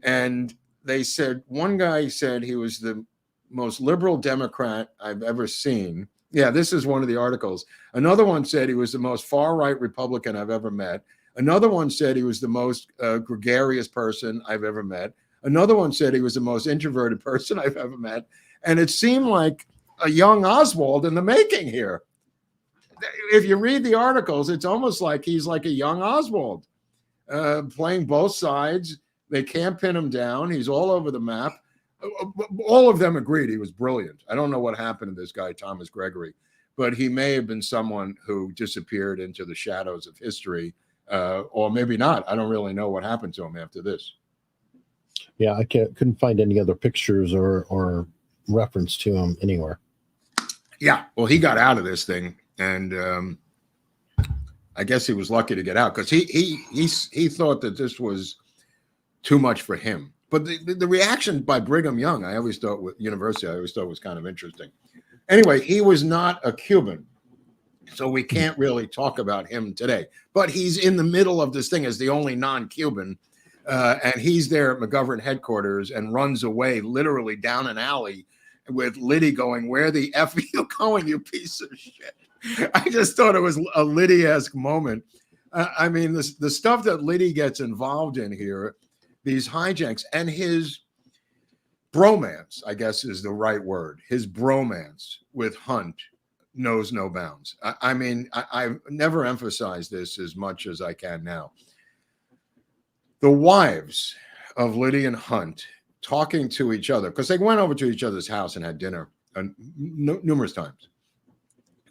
And they said, one guy said he was the most liberal Democrat I've ever seen. Yeah, this is one of the articles. Another one said he was the most far-right Republican I've ever met. Another one said he was the most gregarious person I've ever met. Another one said he was the most introverted person I've ever met. And it seemed like a young Oswald in the making here. If you read the articles, it's almost like he's like a young Oswald, playing both sides. They can't pin him down. He's all over the map. All of them agreed he was brilliant. I don't know what happened to this guy, Thomas Gregory, but he may have been someone who disappeared into the shadows of history, or maybe not. I don't really know what happened to him after this. Yeah, I couldn't find any other pictures or reference to him anywhere. Yeah, well, he got out of this thing, and I guess he was lucky to get out, because he thought that this was too much for him. But the reaction by Brigham Young, I always thought with university, I always thought was kind of interesting. Anyway, he was not a Cuban, so we can't really talk about him today. But he's in the middle of this thing as the only non-Cuban, and he's there at McGovern headquarters and runs away literally down an alley with Liddy going, where the F are you going, you piece of shit? I just thought it was a Liddy-esque moment. I mean, the stuff that Liddy gets involved in here, these hijinks, and his bromance, I guess is the right word. His bromance with Hunt knows no bounds. I mean, I've never emphasized this as much as I can now. The wives of Liddy and Hunt talking to each other, because they went over to each other's house and had dinner numerous times.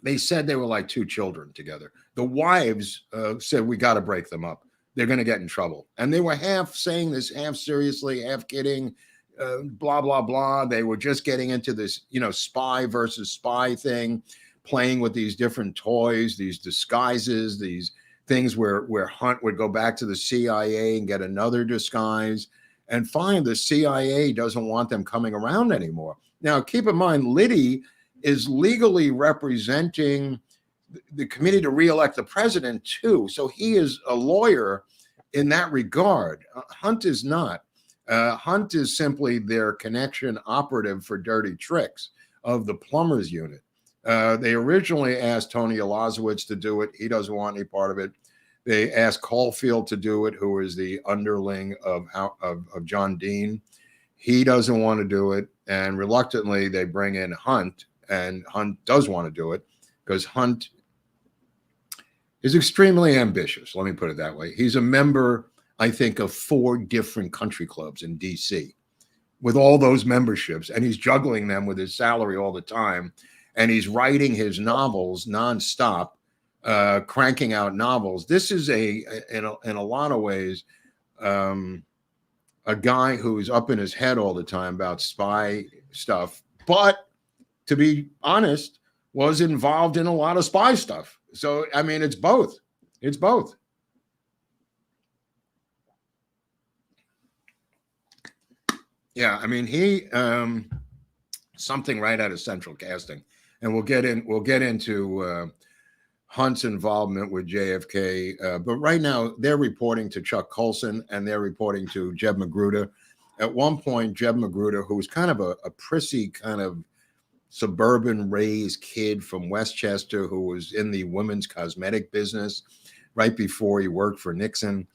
They said they were like two children together. The wives said, we got to break them up. They're going to get in trouble. And they were half saying this, half seriously, half kidding, blah, blah, blah. They were just getting into this, spy versus spy thing, playing with these different toys, these disguises, these things where Hunt would go back to the CIA and get another disguise and find the CIA doesn't want them coming around anymore. Now, keep in mind, Liddy is legally representing the committee to reelect the president too. So he is a lawyer in that regard. Hunt is not. Hunt is simply their connection operative for dirty tricks of the plumbers unit. They originally asked Tony Elazowitz to do it. He doesn't want any part of it. They asked Caulfield to do it, who is the underling of John Dean. He doesn't want to do it. And reluctantly, they bring in Hunt, and Hunt does want to do it because Hunt is extremely ambitious. Let me put it that way. He's a member, I think, of 4 different country clubs in D.C. with all those memberships, and he's juggling them with his salary all the time. And he's writing his novels nonstop, cranking out novels. This is in a lot of ways, a guy who's up in his head all the time about spy stuff, but to be honest, was involved in a lot of spy stuff. So, I mean, it's both. It's both. Yeah, I mean, he something right out of Central Casting, and we'll get into Hunt's involvement with JFK. But right now, they're reporting to Chuck Colson, and they're reporting to Jeb Magruder. At one point, Jeb Magruder, who was kind of a prissy kind of suburban raised kid from Westchester who was in the women's cosmetic business right before he worked for Nixon,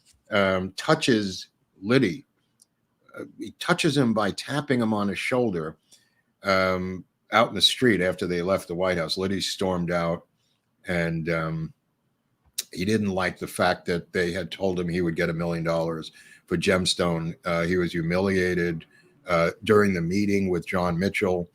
touches Liddy. He touches him by tapping him on his shoulder out in the street after they left the White House. Liddy stormed out, and he didn't like the fact that they had told him he would get $1 million for Gemstone. He was humiliated during the meeting with John Mitchell.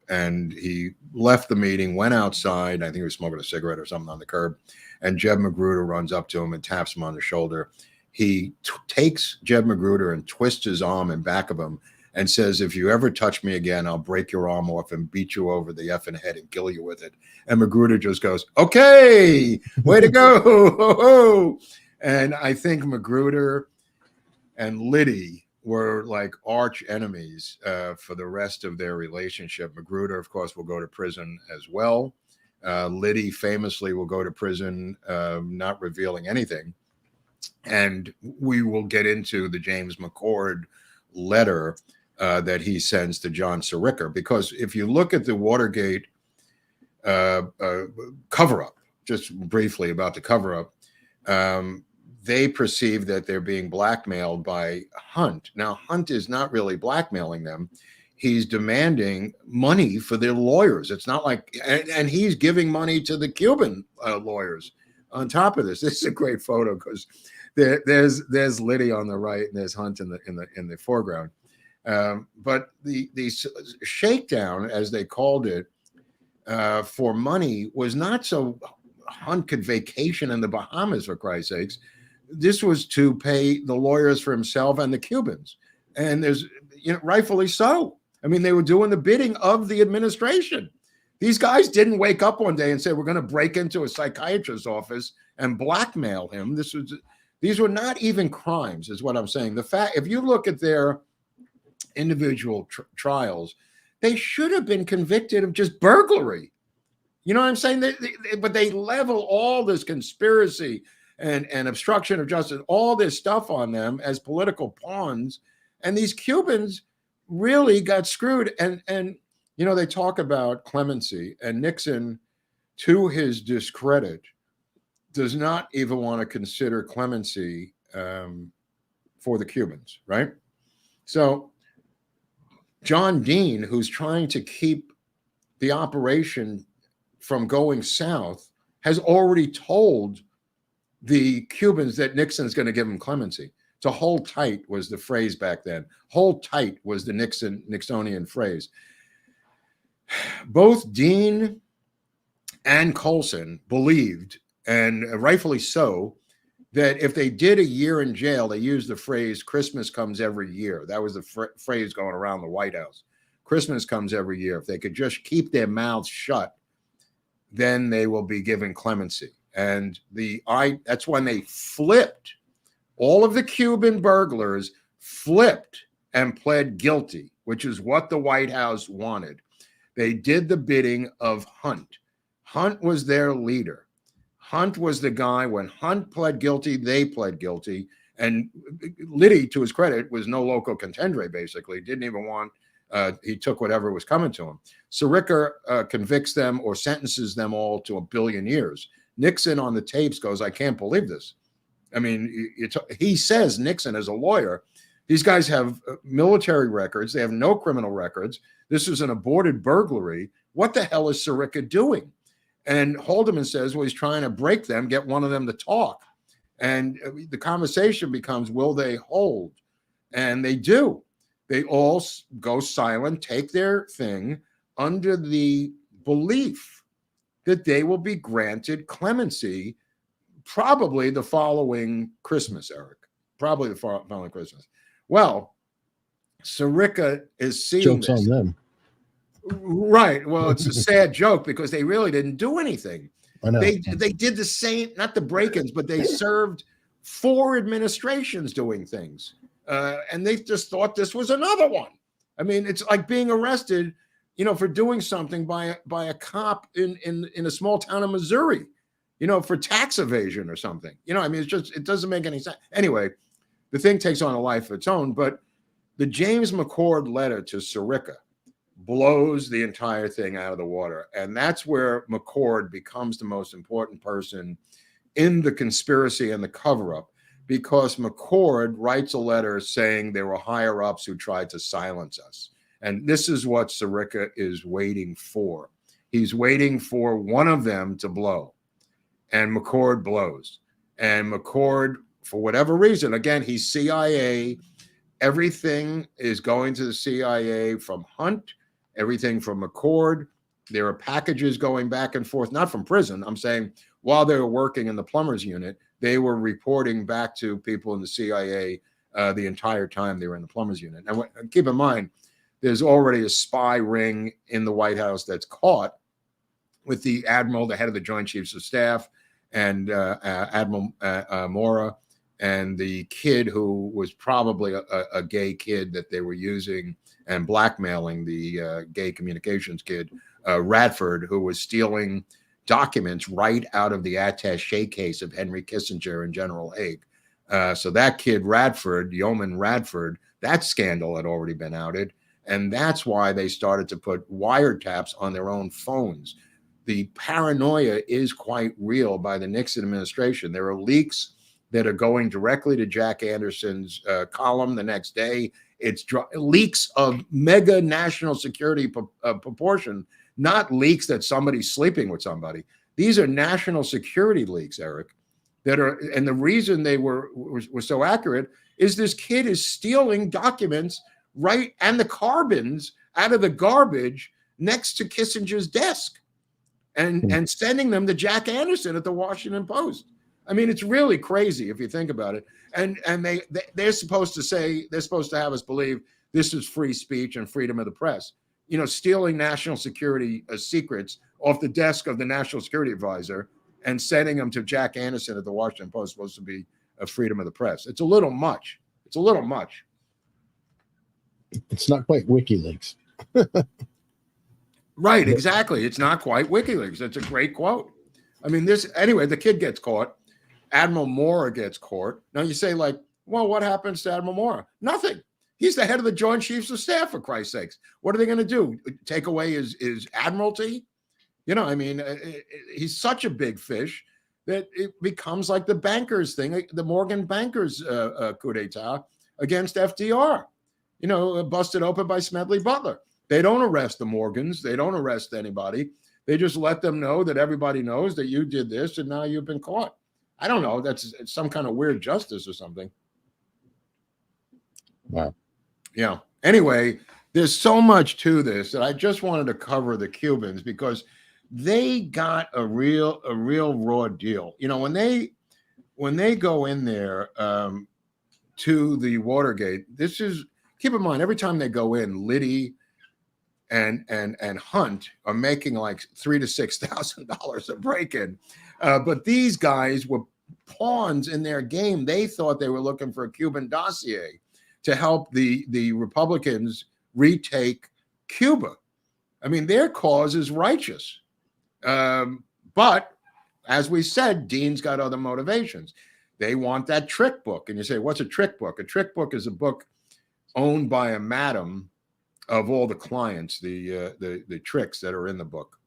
And he left the meeting, went outside. I think he was smoking a cigarette or something on the curb. And Jeb Magruder runs up to him and taps him on the shoulder. He takes Jeb Magruder and twists his arm in back of him and says, if you ever touch me again, I'll break your arm off and beat you over the effing head and kill you with it. And Magruder just goes, okay, way to go. And I think Magruder and Liddy were like arch enemies for the rest of their relationship. Magruder, of course, will go to prison as well. Liddy famously will go to prison, not revealing anything. And we will get into the James McCord letter that he sends to John Sirica, because if you look at the Watergate cover-up, just briefly about the cover-up, they perceive that they're being blackmailed by Hunt. Now, Hunt is not really blackmailing them. He's demanding money for their lawyers. It's not like, and he's giving money to the Cuban lawyers on top of this. This is a great photo because there's Liddy on the right and there's Hunt in the foreground. But the shakedown, as they called it, for money was not so Hunt could vacation in the Bahamas, for Christ's sakes. This was to pay the lawyers for himself and the Cubans. And there's, rightfully so. I mean, they were doing the bidding of the administration. These guys didn't wake up one day and say, we're going to break into a psychiatrist's office and blackmail him. These were not even crimes, is what I'm saying. The fact, if you look at their individual trials, they should have been convicted of just burglary. You know what I'm saying? But they level all this conspiracy and obstruction of justice, all this stuff on them as political pawns. And these Cubans really got screwed. And they talk about clemency, and Nixon, to his discredit, does not even want to consider clemency for the Cubans, right? So John Dean, who's trying to keep the operation from going south, has already told the Cubans that Nixon's going to give them clemency. To hold tight was the phrase back then. Hold tight was the Nixonian phrase. Both Dean and Colson believed, and rightfully so, that if they did a year in jail, they used the phrase, Christmas comes every year. That was the phrase going around the White House. Christmas comes every year. If they could just keep their mouths shut, then they will be given clemency. And that's when they flipped. All of the Cuban burglars flipped and pled guilty, which is what the White House wanted. They did the bidding of Hunt. Hunt was their leader. Hunt was the guy. When Hunt pled guilty, they pled guilty. And Liddy, to his credit, was no loco contendere, basically. Didn't even want, he took whatever was coming to him. Sirica convicts them or sentences them all to 1 billion years. Nixon on the tapes goes, I can't believe this. I mean, he says, Nixon as a lawyer, these guys have military records. They have no criminal records. This is an aborted burglary. What the hell is Sirica doing? And Haldeman says, well, he's trying to break them, get one of them to talk. And the conversation becomes, will they hold? And they do. They all go silent, take their thing under the belief that they will be granted clemency probably the following Christmas, Eric. Probably the following Christmas. Well, Sirica is seeing Joke's this. on them. Right. Well, it's a sad joke because they really didn't do anything. I know. They did the same, not the break-ins, but they served 4 administrations doing things. And they just thought this was another one. I meit's like being arrested, for doing something by a cop in a small town in Missouri, for tax evasion or something. It doesn't make any sense. Anyway, the thing takes on a life of its own. But the James McCord letter to Sirica blows the entire thing out of the water. And that's where McCord becomes the most important person in the conspiracy and the cover-up, because McCord writes a letter saying there were higher-ups who tried to silence us. And this is what Sirica is waiting for. He's waiting for one of them to blow. And McCord blows. And McCord for whatever reason, again, he's CIA. Everything is going to the CIA from Hunt, everything from McCord. There are packages going back and forth, not from prison. I'm saying while they were working in the plumbers unit, they were reporting back to people in the CIA the entire time they were in the plumbers unit. And keep in mind, there's already a spy ring in the White House that's caught with the admiral, the head of the Joint Chiefs of Staff, and Admiral Mora, and the kid who was probably a gay kid that they were using and blackmailing the gay communications kid, Radford, who was stealing documents right out of the attaché case of Henry Kissinger and General Haig. So that kid, Radford, Yeoman Radford, that scandal had already been outed. And that's why they started to put wiretaps on their own phones. The paranoia is quite real by the Nixon administration. There are leaks that are going directly to Jack Anderson's column the next day. It's leaks of mega national security proportion, not leaks that somebody's sleeping with somebody. These are national security leaks, Eric, that are, and the reason they were so accurate is this kid is stealing documents right and the carbons out of the garbage next to Kissinger's desk and sending them to Jack Anderson at the Washington Post. I mean, it's really crazy if you think about it. And they're supposed to say, they're supposed to have us believe this is free speech and freedom of the press. You know, stealing national security secrets off the desk of the national security advisor and sending them to Jack Anderson at the Washington Post is supposed to be a freedom of the press. It's a little much. It's a little much. It's not quite WikiLeaks. Right, exactly. It's not quite WikiLeaks. It's a great quote. I mean, anyway, the kid gets caught. Admiral Mora gets caught. Now you say, like, well, what happens to Admiral Mora? Nothing. He's the head of the Joint Chiefs of Staff, for Christ's sakes. What are they going to do? Take away his admiralty? You know, I mean, he's such a big fish that it becomes like the bankers thing, the Morgan bankers coup d'etat against FDR, you know, busted open by Smedley Butler. They don't arrest the Morgans. They don't arrest anybody. They just let them know that everybody knows that you did this and now you've been caught. I don't know. It's some kind of weird justice or something. Wow. Yeah. Anyway, there's so much to this that I just wanted to cover the Cubans because they got a real raw deal. You know, when they go in there to the Watergate, keep in mind, every time they go in, Liddy and Hunt are making like $3,000 to $6,000 a break-in. But these guys were pawns in their game. They thought they were looking for a Cuban dossier to help the Republicans retake Cuba. I mean, their cause is righteous. But as we said, Dean's got other motivations. They want that trick book. And you say, what's a trick book? A trick book is a book owned by a madam of all the clients, the tricks that are in the book.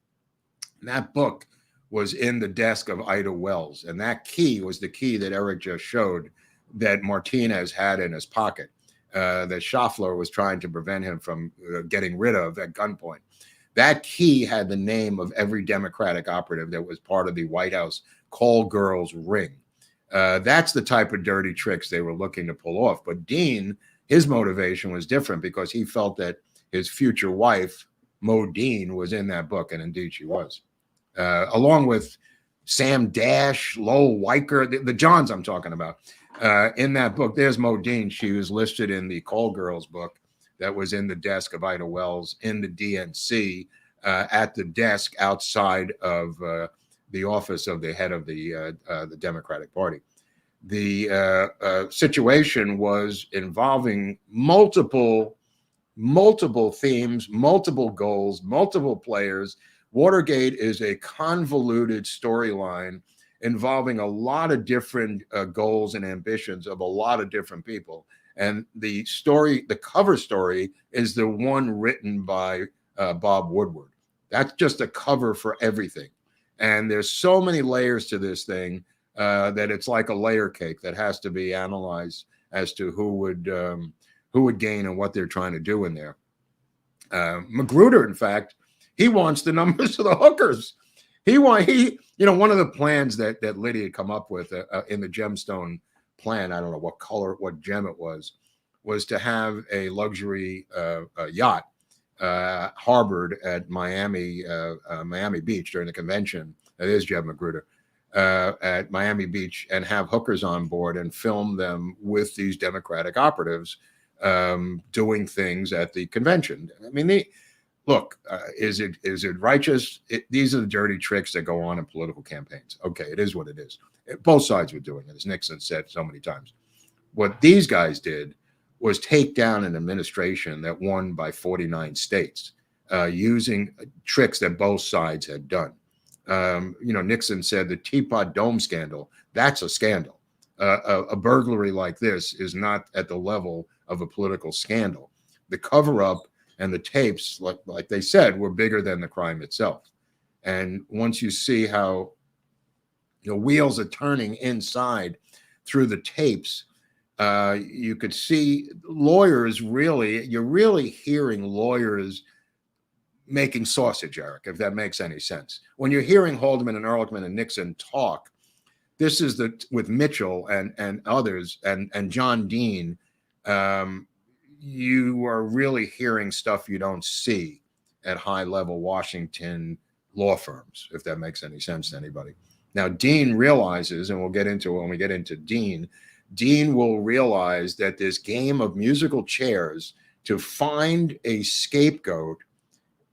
And that book was in the desk of Ida Wells. And that key was the key that Eric just showed that Martinez had in his pocket, that Schaffler was trying to prevent him from getting rid of at gunpoint. That key had the name of every Democratic operative that was part of the White House call girls ring. That's the type of dirty tricks they were looking to pull off. But Dean, his motivation was different because he felt that his future wife, Mo Dean, was in that book, and indeed she was. Along with Sam Dash, Lowell Weicker, the Johns I'm talking about. In that book, there's Mo Dean. She was listed in the Call Girls book that was in the desk of Ida Wells in the DNC at the desk outside of the office of the head of the Democratic Party. The situation was involving multiple themes, multiple goals, multiple players. Watergate is a convoluted storyline involving a lot of different goals and ambitions of a lot of different people. And the story, the cover story, is the one written by Bob Woodward. That's just a cover for everything. And there's so many layers to this thing that it's like a layer cake that has to be analyzed as to who would gain and what they're trying to do in there. Magruder, in fact, he wants the numbers of the hookers. One of the plans that Liddy had come up with in the Gemstone plan, I don't know what color, what gem it was to have a luxury yacht harbored at Miami Beach during the convention. That is Jeb Magruder. At Miami Beach, and have hookers on board and film them with these Democratic operatives doing things at the convention. I mean, look, is it righteous? These are the dirty tricks that go on in political campaigns. Okay, it is what it is. Both sides were doing it, as Nixon said so many times. What these guys did was take down an administration that won by 49 states using tricks that both sides had done. Nixon said the Teapot Dome scandal, that's a scandal. A burglary like this is not at the level of a political scandal. The cover-up and the tapes, like they said, were bigger than the crime itself. And once you see how the wheels are turning inside through the tapes, you could see lawyers you're really hearing lawyers making sausage, Eric, if that makes any sense. When you're hearing Haldeman and Ehrlichman and Nixon talk, this is with Mitchell and others and John Dean, you are really hearing stuff you don't see at high level Washington law firms, if that makes any sense to anybody. Now, Dean realizes, and we'll get into it when we get into Dean will realize that this game of musical chairs to find a scapegoat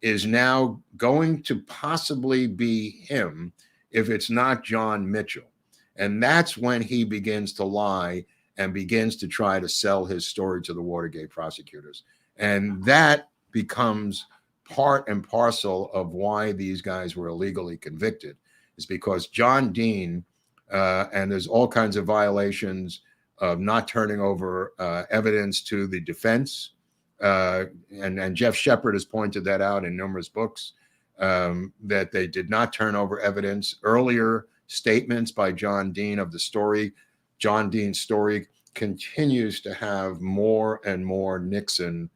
is now going to possibly be him if it's not John Mitchell. And that's when he begins to lie and begins to try to sell his story to the Watergate prosecutors. And that becomes part and parcel of why these guys were illegally convicted, is because John Dean, and there's all kinds of violations of not turning over evidence to the defense. And Jeff Shepard has pointed that out in numerous books, that they did not turn over evidence. Earlier statements by John Dean of the story, John Dean's story continues to have more and more Nixon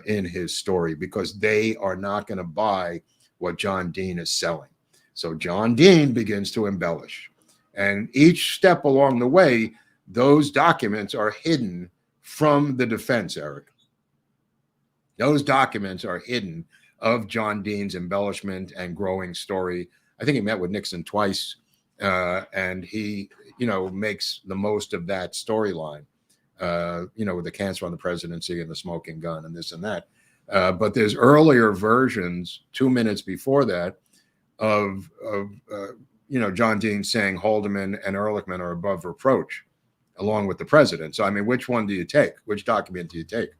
in his story, because they are not going to buy what John Dean is selling. So John Dean begins to embellish. And each step along the way, those documents are hidden from the defense, Eric. Those documents are hidden of John Dean's embellishment and growing story. I think he met with Nixon twice, and he, makes the most of that storyline, with the cancer on the presidency and the smoking gun and this and that. But there's earlier versions, 2 minutes before that, of John Dean saying Haldeman and Ehrlichman are above reproach, along with the president. So, I mean, which one do you take? Which document do you take?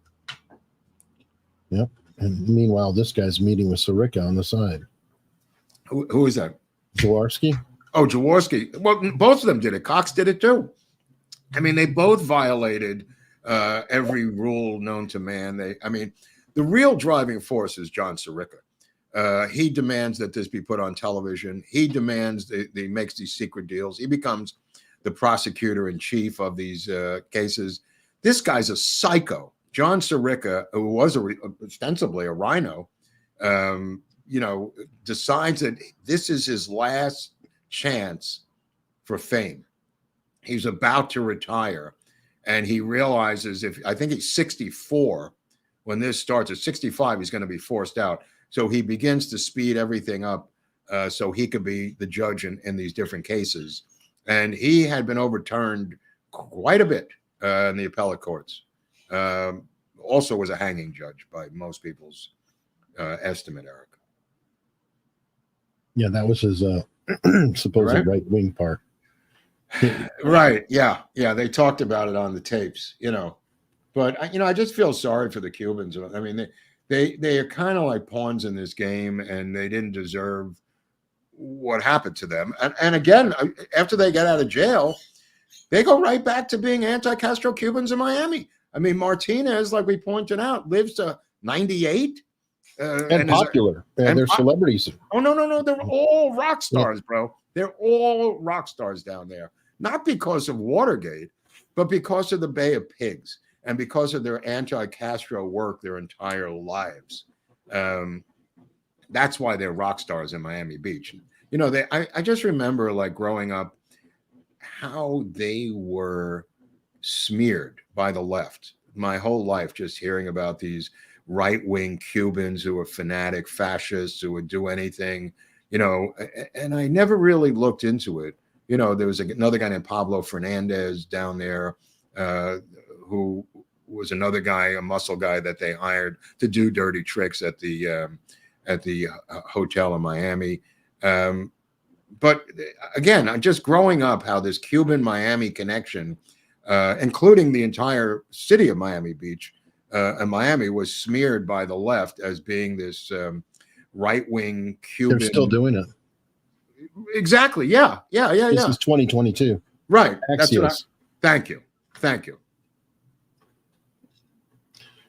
Yep. And meanwhile, this guy's meeting with Sirica on the side. Who is that? Jaworski. Oh, Jaworski. Well, both of them did it. Cox did it too. I mean, they both violated every rule known to man. The real driving force is John Sirica. He demands that this be put on television. He demands that he makes these secret deals. He becomes the prosecutor in chief of these cases. This guy's a psycho. John Sirica, who was ostensibly a rhino, decides that this is his last chance for fame. He's about to retire, and he realizes I think he's 64 when this starts. At 65, he's going to be forced out. So he begins to speed everything up so he could be the judge in these different cases. And he had been overturned quite a bit in the appellate courts. Also was a hanging judge by most people's estimate, Eric. Yeah, that was his supposed right-wing part. Right. Yeah. They talked about it on the tapes, But, I just feel sorry for the Cubans. I mean, they are kind of like pawns in this game, and they didn't deserve what happened to them. And again, after they get out of jail, they go right back to being anti-Castro Cubans in Miami. I mean, Martinez, like we pointed out, lives to 98. And popular. They're celebrities. Oh, no. They're all rock stars, bro. They're all rock stars down there. Not because of Watergate, but because of the Bay of Pigs and because of their anti-Castro work their entire lives. That's why they're rock stars in Miami Beach. I just remember, like, growing up, how they were smeared by the left. My whole life, just hearing about these right-wing Cubans who are fanatic fascists who would do anything, and I never really looked into it. There was another guy named Pablo Fernandez down there, who was another guy, a muscle guy that they hired to do dirty tricks at the hotel in Miami. But again, just growing up, how this Cuban-Miami connection, including the entire city of Miami Beach and Miami, was smeared by the left as being this right-wing Cuban. They're still doing it. Exactly. Yeah. This is 2022. Right. Axios. Thank you.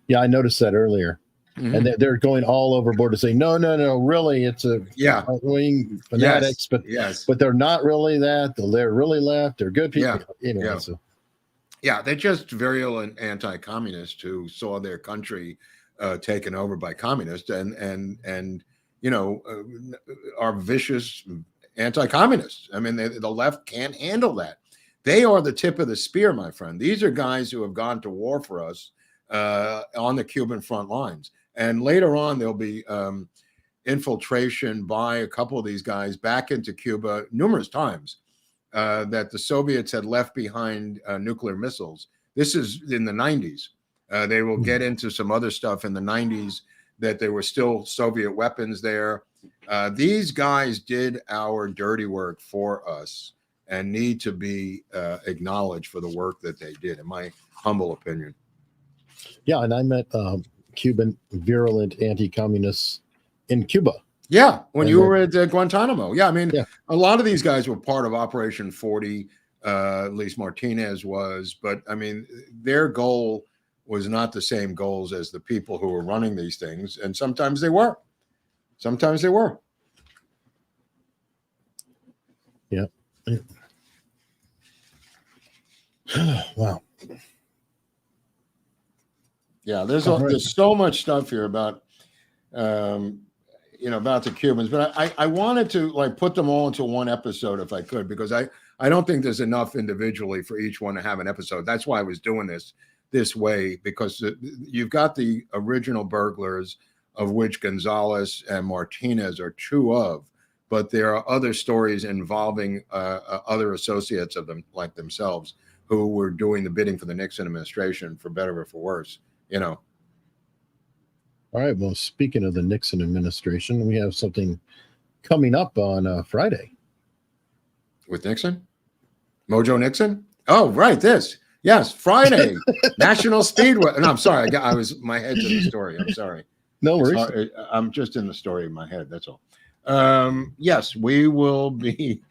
Yeah, I noticed that earlier. Mm-hmm. And they're going all overboard to say, no, really, it's a right-wing fanatics, but they're not really that. They're really left. They're good people. They're just virulent anti-communists who saw their country taken over by communists and are vicious anti-communists. I mean, the left can't handle that. They are the tip of the spear, my friend. These are guys who have gone to war for us on the Cuban front lines. And later on, there'll be infiltration by a couple of these guys back into Cuba numerous times that the Soviets had left behind nuclear missiles. This is in the 90s. They will get into some other stuff in the 90s that there were still Soviet weapons there. These guys did our dirty work for us and need to be acknowledged for the work that they did, in my humble opinion. Yeah, and I met Cuban virulent anti-communists in Cuba. Yeah, when you were at Guantanamo. Yeah, I mean, a lot of these guys were part of Operation 40, at least Martinez was. But, I mean, their goal was not the same goals as the people who were running these things. And sometimes they were. Yeah. Wow. Yeah, there's so much stuff here about, about the Cubans, but I wanted to put them all into one episode if I could, because I don't think there's enough individually for each one to have an episode. That's why I was doing this way, because you've got the original burglars, of which Gonzales and Martinez are two of, but there are other stories involving other associates of them, like themselves, who were doing the bidding for the Nixon administration, for better or for worse. All right. Well, speaking of the Nixon administration, we have something coming up on Friday. With Nixon? Mojo Nixon? Oh, right. This. Yes. Friday. National Speedway. No, I'm sorry. My head's in the story. I'm sorry. No worries. I'm just in the story in my head. That's all. Yes, we will be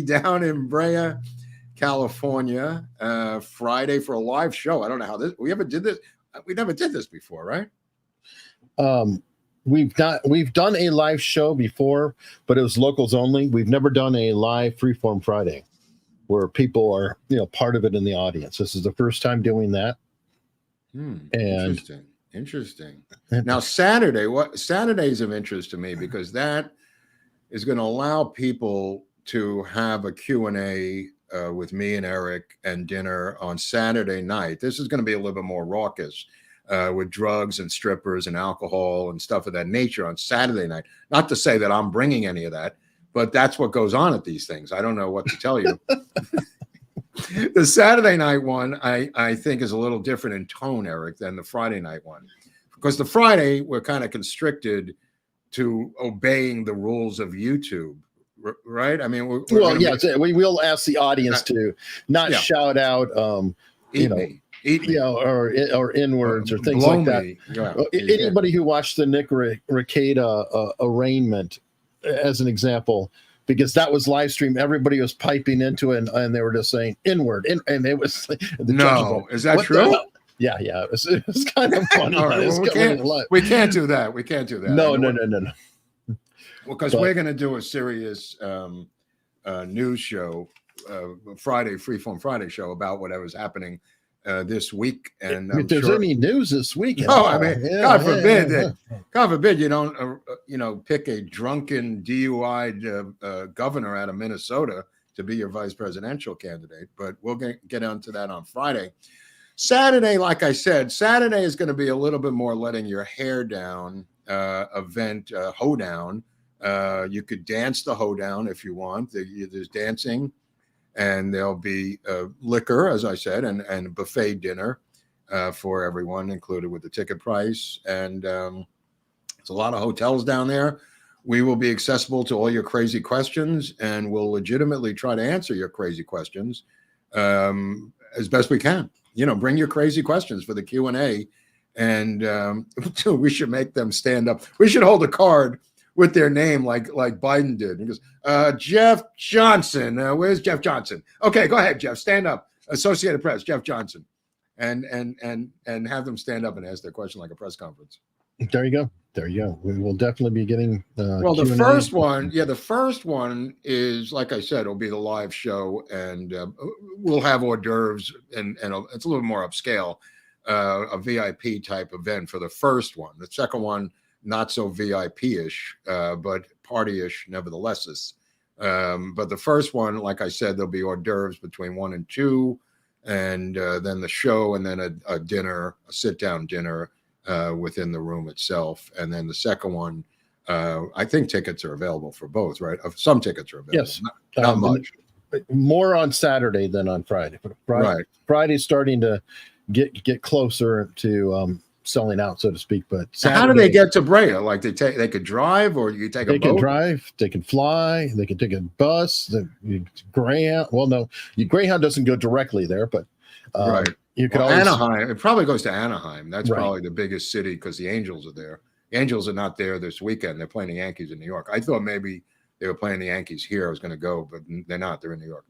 down in Brea, California, Friday for a live show. I don't know how we never did this before, right? We've done a live show before, but it was locals only. We've never done a live Freeform Friday where people are, part of it in the audience. This is the first time doing that. And interesting. Now, Saturday's of interest to me, because that is going to allow people to have a Q&A with me and Eric and dinner on Saturday night. This is going to be a little bit more raucous with drugs and strippers and alcohol and stuff of that nature on Saturday night. Not to say that I'm bringing any of that, but that's what goes on at these things. I don't know what to tell you. The Saturday night one, I think, is a little different in tone, Eric, than the Friday night one. Because the Friday, we're kind of constricted to obeying the rules of YouTube. Right? I mean, we will ask the audience to not shout out, eat me, or N-words or things like that. Yeah. Anybody who watched the Nick Rekieta arraignment, as an example, because that was live stream, everybody was piping into it, and they were just saying N-word, and it was is that true? Yeah, it was kind of funny. We can't do that. No. Because we're going to do a serious news show, Friday, Freeform Friday show about whatever's happening this week. And if there's any news this week, God forbid you don't, pick a drunken DUI governor out of Minnesota to be your vice presidential candidate. But we'll get onto that on Friday. Saturday, like I said, Saturday is going to be a little bit more letting your hair down event, hoedown. You could dance the hoedown if you want. There's dancing, and there'll be liquor, as I said, and buffet dinner for everyone, included with the ticket price. And there's a lot of hotels down there. We will be accessible to all your crazy questions, and we'll legitimately try to answer your crazy questions as best we can. Bring your crazy questions for the Q&A, and we should make them stand up. We should hold a card with their name like Biden did. He goes, Jeff Johnson. Where's Jeff Johnson? Okay, go ahead, Jeff. Stand up. Associated Press, Jeff Johnson. And have them stand up and ask their question like a press conference. There you go. We will definitely be getting well, Q&A. the first one is, like I said, it'll be the live show, and we'll have hors d'oeuvres, and it's a little more upscale, a VIP type event for the first one. The second one, not so VIP-ish, but party-ish nevertheless. But the first one, like I said, there'll be hors d'oeuvres between 1 and 2, and then the show, and then a dinner, a sit-down dinner within the room itself. And then the second one, I think tickets are available for both, right? Some tickets are available. Yes. Not much. More on Saturday than on Friday. But Right. Friday's starting to get closer to selling out, so to speak. But Saturday, how do they get to Brea? Like they could drive, or you take a boat? They can drive, they can fly, they can take a bus, Greyhound. Well, no, Greyhound doesn't go directly there, but right. You could always, Anaheim. It probably goes to Anaheim. That's right. Probably the biggest city because the Angels are there. The Angels are not there this weekend. They're playing the Yankees in New York. I thought maybe they were playing the Yankees here. I was going to go, but they're not. They're in New York.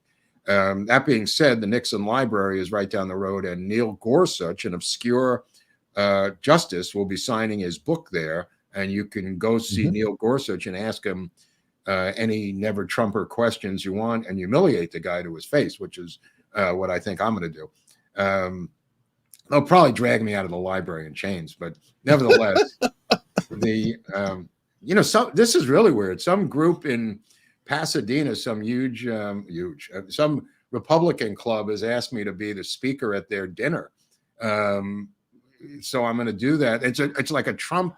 That being said, the Nixon Library is right down the road, and Neil Gorsuch, an obscure justice, will be signing his book there, and you can go see Neil Gorsuch and ask him any never Trumper questions you want and humiliate the guy to his face, which is what I think I'm going to do. They'll probably drag me out of the library in chains, but nevertheless, this is really weird. Some group in Pasadena, some huge, some Republican club has asked me to be the speaker at their dinner. So I'm going to do that. It's like a Trump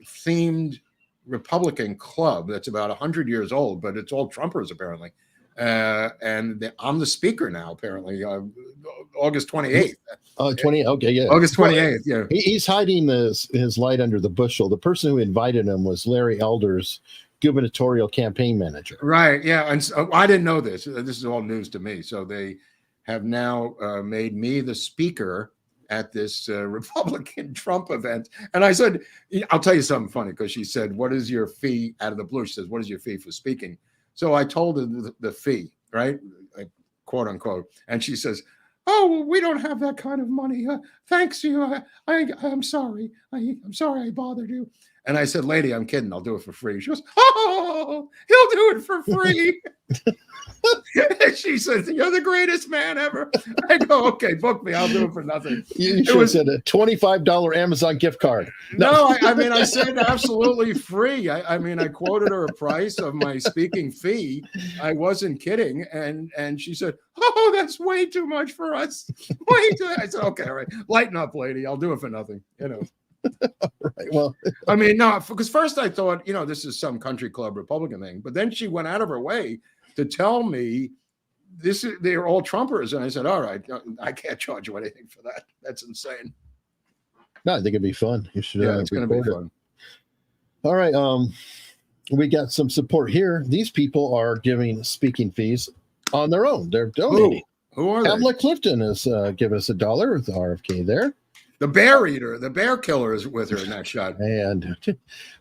themed Republican club that's about 100 years old, but it's all Trumpers apparently. And I'm the speaker now, apparently, August 28th. 28th. Okay, yeah. August 28th, yeah. He's hiding his light under the bushel. The person who invited him was Larry Elder's gubernatorial campaign manager. Right, yeah. And so, I didn't know this. This is all news to me. So they have now made me the speaker at this Republican Trump event. And I said, I'll tell you something funny, because she said, what is your fee out of the blue? She says, what is your fee for speaking? So I told her the fee, right? Quote unquote. And she says, oh, well, we don't have that kind of money. Thanks you. I'm sorry. I'm sorry I bothered you. And I said, lady, I'm kidding. I'll do it for free. She goes, oh, he'll do it for free. She says, you're the greatest man ever. I go, okay, book me. I'll do it for nothing. You should have said a $25 Amazon gift card. No, I mean, I said absolutely free. I mean, I quoted her a price of my speaking fee. I wasn't kidding. And she said, oh, that's way too much for us. Way too. I said, okay, all right. Lighten up, lady. I'll do it for nothing. Right. Well, I mean, no, because first I thought, this is some country club Republican thing. But then she went out of her way to tell me they're all Trumpers. And I said, all right, I can't charge you anything for that. That's insane. No, I think it'd be fun. You should. Yeah, it's going to be fun. All right. We got some support here. These people are giving speaking fees on their own. They're donating. Who are they? Pamela Clifton has given us $1 with the RFK there. The bear eater, the bear killer is with her in that shot. And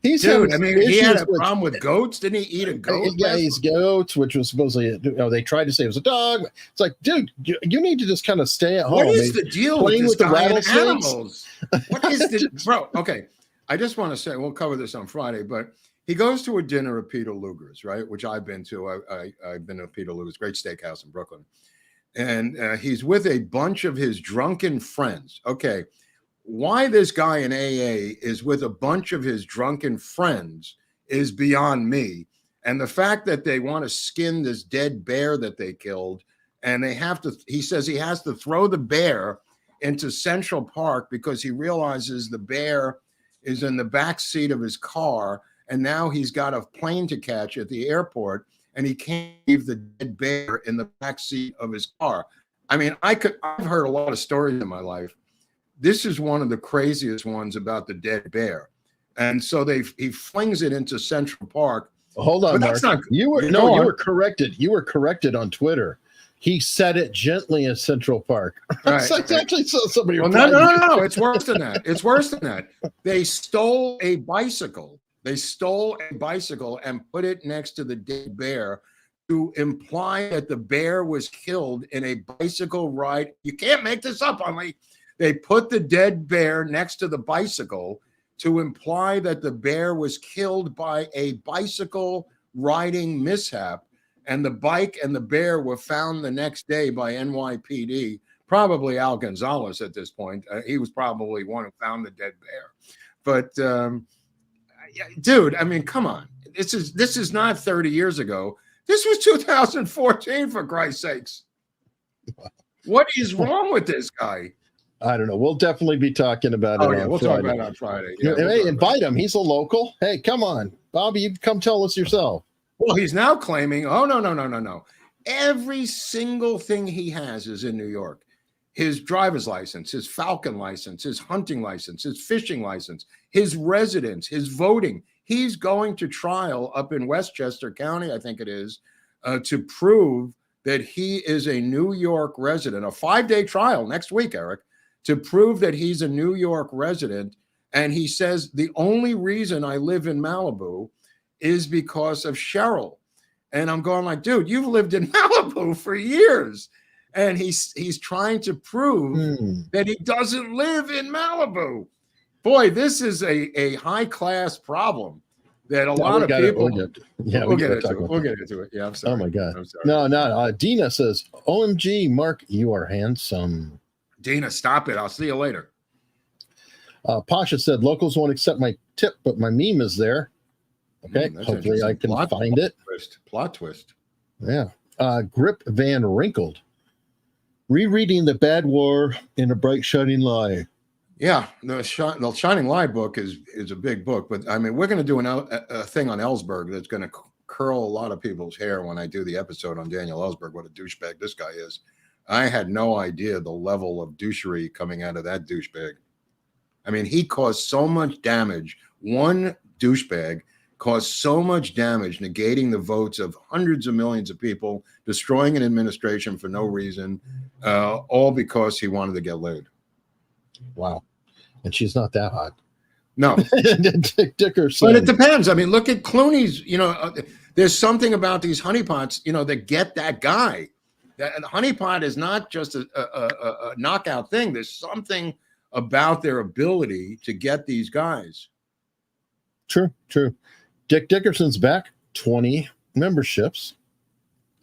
he had a problem with goats. Didn't he eat a goat? Yeah, he's goats, which was supposedly, they tried to say it was a dog. It's like, dude, you need to just kind of stay at home. What is the deal with this guy and animals? What is the, bro? Okay, I just want to say, we'll cover this on Friday, but he goes to a dinner at Peter Luger's, right? Which I've been to. I've been to Peter Luger's, great steakhouse in Brooklyn. And he's with a bunch of his drunken friends. Okay. Why this guy in AA is with a bunch of his drunken friends is beyond me. And the fact that they want to skin this dead bear that they killed, and they have to, he says he has to throw the bear into Central Park because he realizes the bear is in the back seat of his car, and now he's got a plane to catch at the airport, and he can't leave the dead bear in the back seat of his car. I mean, I've heard a lot of stories in my life. This is one of the craziest ones about the dead bear. And so he flings it into Central Park. Hold on, Mark. You were corrected. You were corrected on Twitter. He said it gently as Central Park. Right. I actually saw somebody. Well, no. It's worse than that. It's worse than that. They stole a bicycle. And put it next to the dead bear to imply that the bear was killed in a bicycle ride. You can't make this up on me. They put the dead bear next to the bicycle to imply that the bear was killed by a bicycle riding mishap, and the bike and the bear were found the next day by NYPD, probably Al Gonzales at this point. He was probably one who found the dead bear. But dude, I mean, come on. This is not 30 years ago. This was 2014, for Christ's sakes. What is wrong with this guy? I don't know. We'll definitely be talking about it. We'll talk about it on Friday. Yeah, hey, invite him. He's a local. Hey, come on, Bobby, you come tell us yourself. Well, he's now claiming, oh, no. Every single thing he has is in New York. His driver's license, his falcon license, his hunting license, his fishing license, his residence, his voting. He's going to trial up in Westchester County, I think it is, to prove that he is a New York resident. A 5-day trial next week, Eric, to prove that he's a New York resident. And he says, the only reason I live in Malibu is because of Cheryl. And I'm going like, dude, you've lived in Malibu for years. And he's trying to prove that he doesn't live in Malibu. Boy, this is a high-class problem that a lot of people... We'll get into it. Yeah, I'm sorry. Oh, my God. No. Dina says, OMG, Mark, you are handsome. Dina, stop it. I'll see you later. Pasha said, locals won't accept my tip, but my meme is there. Okay, hopefully I can find it. Plot twist. Yeah. Grip Van Wrinkled. Rereading The Bad War in a Bright Shining Lie. Yeah, the Shining Lie book is a big book, but I mean, we're going to do a thing on Ellsberg that's going to curl a lot of people's hair when I do the episode on Daniel Ellsberg. What a douchebag this guy is. I had no idea the level of douchery coming out of that douchebag. I mean, he caused so much damage. One douchebag caused so much damage, negating the votes of hundreds of millions of people, destroying an administration for no reason, all because he wanted to get laid. Wow. And she's not that hot. No. Dickerson. But it depends. I mean, look at Clooney's, there's something about these honeypots, that get that guy. And honeypot is not just a knockout thing. There's something about their ability to get these guys. True. Dick Dickerson's back, 20 memberships.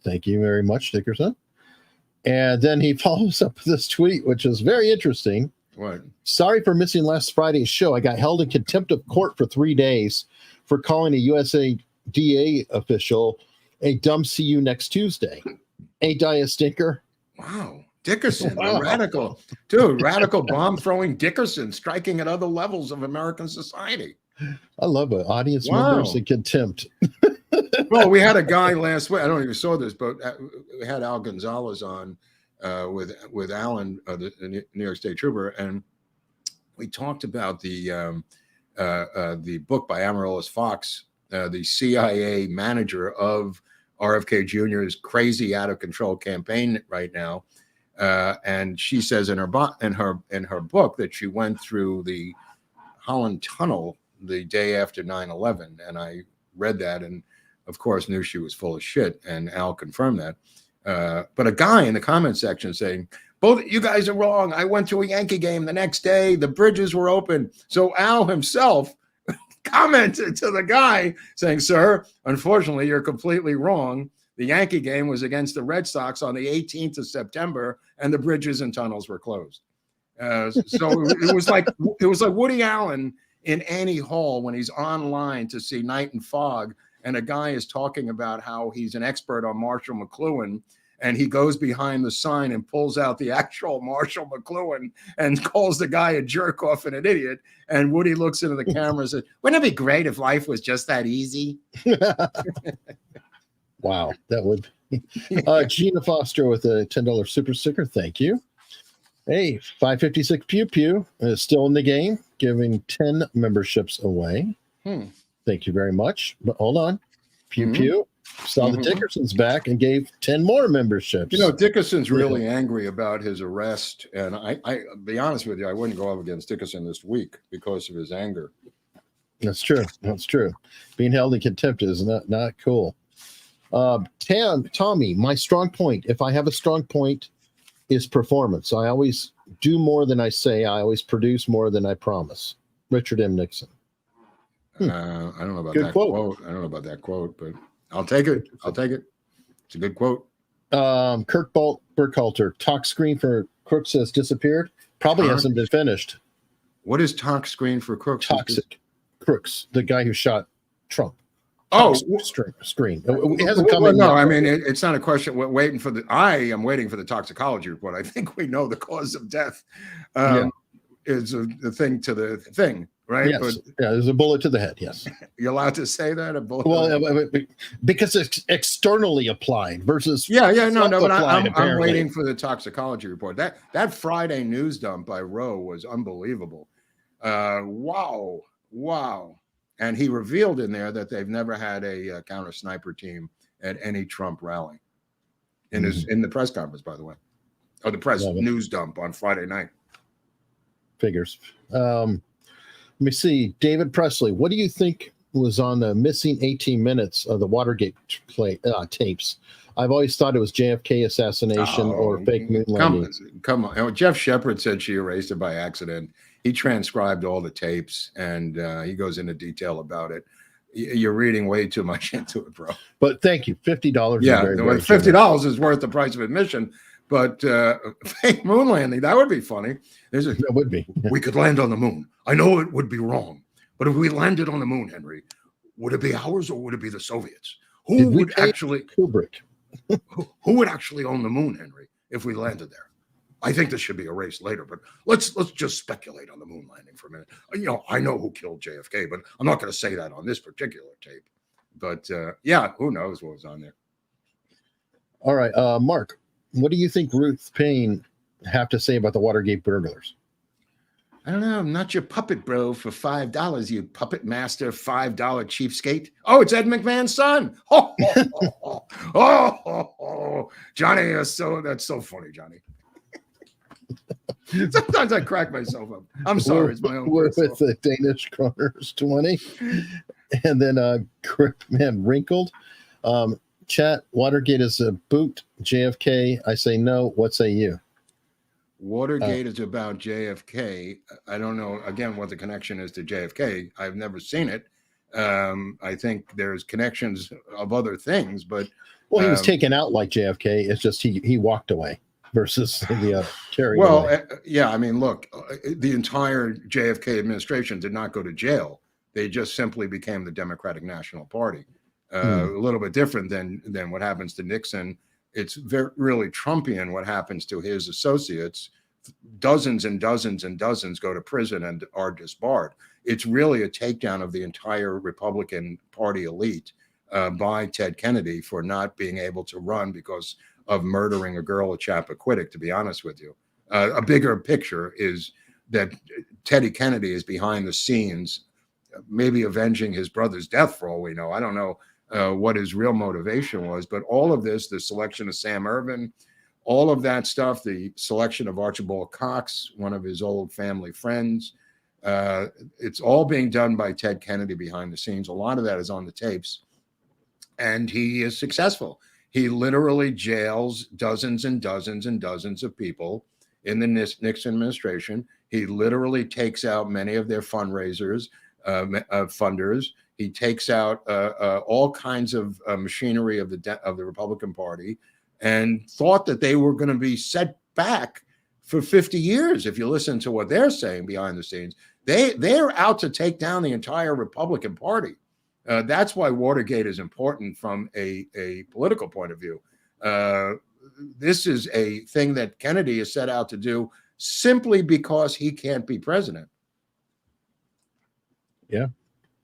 Thank you very much, Dickerson. And then he follows up with this tweet, which is very interesting. What? Sorry for missing last Friday's show. I got held in contempt of court for 3 days for calling a USADA official a dumb see you next Tuesday. Ain't I a stinker? Wow. Dickerson, wow. Radical. Dude, radical bomb throwing Dickerson striking at other levels of American society. I love it. Audience members in contempt. Well, we had a guy last week. I don't know if you saw this, but we had Al Gonzales on with Alan, the New York State Trooper, and we talked about the book by Amaryllis Fox, the CIA manager of RFK Jr.'s crazy, out of control campaign right now, and she says in her book that she went through the Holland Tunnel the day after 9/11, and I read that and of course knew she was full of shit, and Al confirmed that. But a guy in the comment section saying, both you guys are wrong. I went to a Yankee game the next day. The bridges were open. So Al himself commented to the guy saying, sir, unfortunately, you're completely wrong. The Yankee game was against the Red Sox on the 18th of September, and the bridges and tunnels were closed. So it was like Woody Allen in Annie Hall when he's online to see Night and Fog, and a guy is talking about how he's an expert on Marshall McLuhan, and he goes behind the sign and pulls out the actual Marshall McLuhan and calls the guy a jerk off and an idiot. And Woody looks into the camera and says, "Wouldn't it be great if life was just that easy?" Wow, that would. Gina Foster with a $10 super sticker. Thank you. Hey, 556 Pew Pew is still in the game, giving 10 memberships away. Thank you very much. But hold on. Pew Pew saw the Dickerson's back and gave 10 more memberships. You know, Dickerson's really angry about his arrest. And I be honest with you, I wouldn't go up against Dickerson this week because of his anger. That's true. That's true. Being held in contempt is not cool. Tommy, my strong point, if I have a strong point, is performance. I always do more than I say. I always produce more than I promise. Richard M. Nixon. I don't know about Good that quote. I don't know about that quote, but I'll take it. It's a good quote. Kirk Burkhalter, talk screen for Crooks has disappeared. Probably hasn't been finished. What is talk screen for Crooks? Toxic Crooks, the guy who shot Trump. Oh, screen. It hasn't come in. No, yet. I mean, it's not a question. We're waiting for I am waiting for the toxicology report. I think we know the cause of death is the thing to the thing, right? Yes. But there's a bullet to the head. Yes. You're allowed to say that? A bullet? Well, because it's externally applied versus no. But I'm apparently. waiting for the toxicology report. That Friday news dump by Roe was unbelievable. Wow. And he revealed in there that they've never had a counter sniper team at any Trump rally in the press conference, by the way, or the press news dump on Friday night. Figures. Let me see. David Presley, what do you think was on the missing 18 minutes of the Watergate tapes? I've always thought it was JFK assassination or fake moon landing. Come on. Jeff Shepard said she erased it by accident. He transcribed all the tapes, and he goes into detail about it. You're reading way too much into it, bro. But thank you. $50. Yeah, $50 is worth the price of admission. But fake moon landing, that would be funny. That would be. We could land on the moon. I know it would be wrong. But if we landed on the moon, Henry, would it be ours or would it be the Soviets? Who would actually Kubrick? Who would actually own the moon, Henry, if we landed there? I think this should be erased later, but let's just speculate on the moon landing for a minute. You know, I know who killed JFK, but I'm not going to say that on this particular tape. But who knows what was on there? All right, Mark, what do you think Ruth Payne have to say about the Watergate burglars? I don't know. I'm not your puppet, bro, for $5, you puppet master, $5 cheapskate. Oh, it's Ed McMahon's son. Johnny, that's so funny, Johnny. Sometimes I crack myself up. I'm sorry. It's my own. We're with the Danish Kroners 20. And then Wrinkled. Chat, Watergate is a boot. JFK, I say no. What say you? Watergate is about JFK. I don't know, again, what the connection is to JFK. I've never seen it. I think there's connections of other things, but... Well, he was taken out like JFK. It's just he walked away versus the carry. I mean, look, the entire JFK administration did not go to jail. They just simply became the Democratic National Party. A little bit different than what happens to Nixon. It's really Trumpian what happens to his associates. Dozens and dozens and dozens go to prison and are disbarred. It's really a takedown of the entire Republican Party elite by Ted Kennedy for not being able to run because of murdering a girl at Chappaquiddick, to be honest with you. A bigger picture is that Teddy Kennedy is behind the scenes, maybe avenging his brother's death for all we know. I don't know what his real motivation was, but all of this, the selection of Sam Ervin, all of that stuff, the selection of Archibald Cox, one of his old family friends, it's all being done by Ted Kennedy behind the scenes. A lot of that is on the tapes, and he is successful. He literally jails dozens and dozens and dozens of people in the Nixon administration. He literally takes out many of their fundraisers, funders. He takes out all kinds of machinery of the Republican Party, and thought that they were going to be set back for 50 years. If you listen to what they're saying behind the scenes, they're out to take down the entire Republican Party. That's why Watergate is important from a political point of view. This is a thing that Kennedy is set out to do simply because he can't be president. Yeah.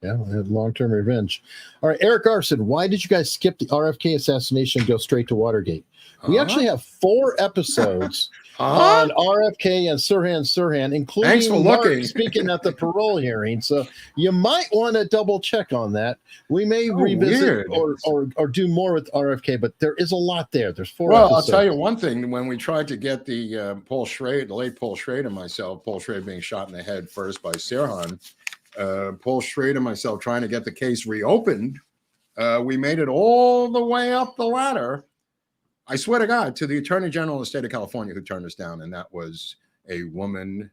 Yeah, long-term revenge. All right, Eric Arson, why did you guys skip the RFK assassination and go straight to Watergate? We actually have 4 episodes on RFK and Sirhan, including Mark speaking at the parole hearing. So you might want to double check on that. We may revisit or do more with RFK, but there is a lot there. There's 4 episodes. I'll tell you one thing. When we tried to get the Paul Schrader, the late Paul Schrader and myself, Paul Schrader being shot in the head first by Sirhan, Paul Schrader and myself trying to get the case reopened, we made it all the way up the ladder, I swear to God, to the Attorney General of the state of California, who turned us down, and that was a woman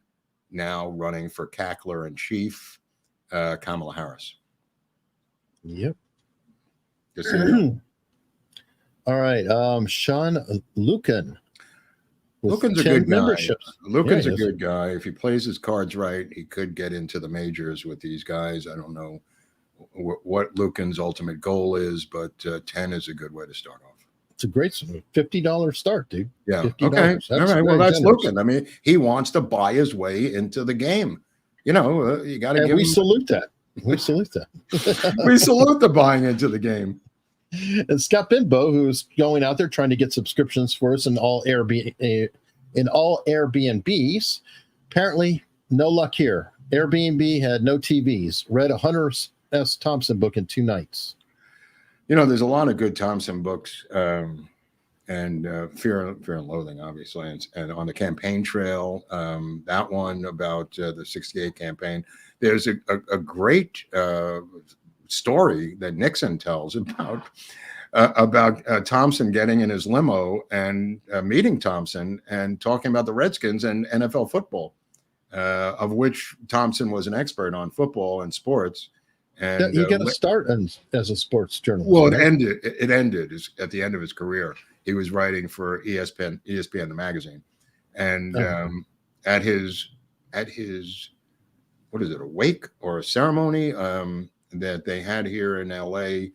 now running for cackler in chief, Kamala Harris. Yep. All right, Sean Lucan. Lucan's a good guy. Lucan's a good guy. If he plays his cards right, he could get into the majors with these guys. I don't know what Lucan's ultimate goal is, but 10 is a good way to start off. It's a great $50 start, dude. Yeah. $50. Okay. All right. Well, that's Lucan. I mean, he wants to buy his way into the game. You know, you got to give. We salute that. We salute that. We salute the buying into the game. And Scott Bimbo, who's going out there trying to get subscriptions for us in all Airbnbs. Apparently, no luck here. Airbnb had no TVs. Read a Hunter S. Thompson book in 2 nights. You know, there's a lot of good Thompson books, and Fear and Loathing, obviously, and on the campaign trail. That one about the '68 campaign. There's a great story that Nixon tells about Thompson getting in his limo and meeting Thompson and talking about the Redskins and NFL football, of which Thompson was an expert on football and sports. And he got to start as a sports journalist. Well, it ended at the end of his career. He was writing for ESPN the magazine, and at his what is it, a wake or a ceremony that they had here in LA,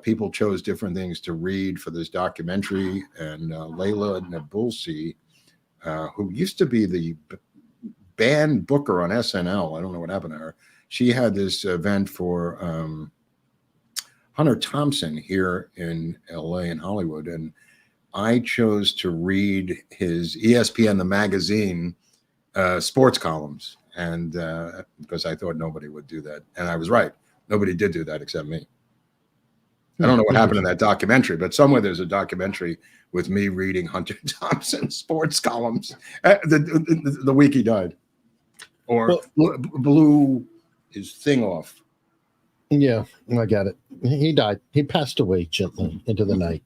people chose different things to read for this documentary, and Layla Nabulsi, who used to be the band booker on SNL, I don't know what happened to her. She had this event for Hunter Thompson here in LA and Hollywood, and I chose to read his ESPN the magazine sports columns, and because I thought nobody would do that, and I was right. Nobody did do that except me. I don't know what happened in that documentary, but somewhere there's a documentary with me reading Hunter Thompson sports columns the week he died, or blew his thing off. Yeah, I got it. He died. He passed away gently into the night.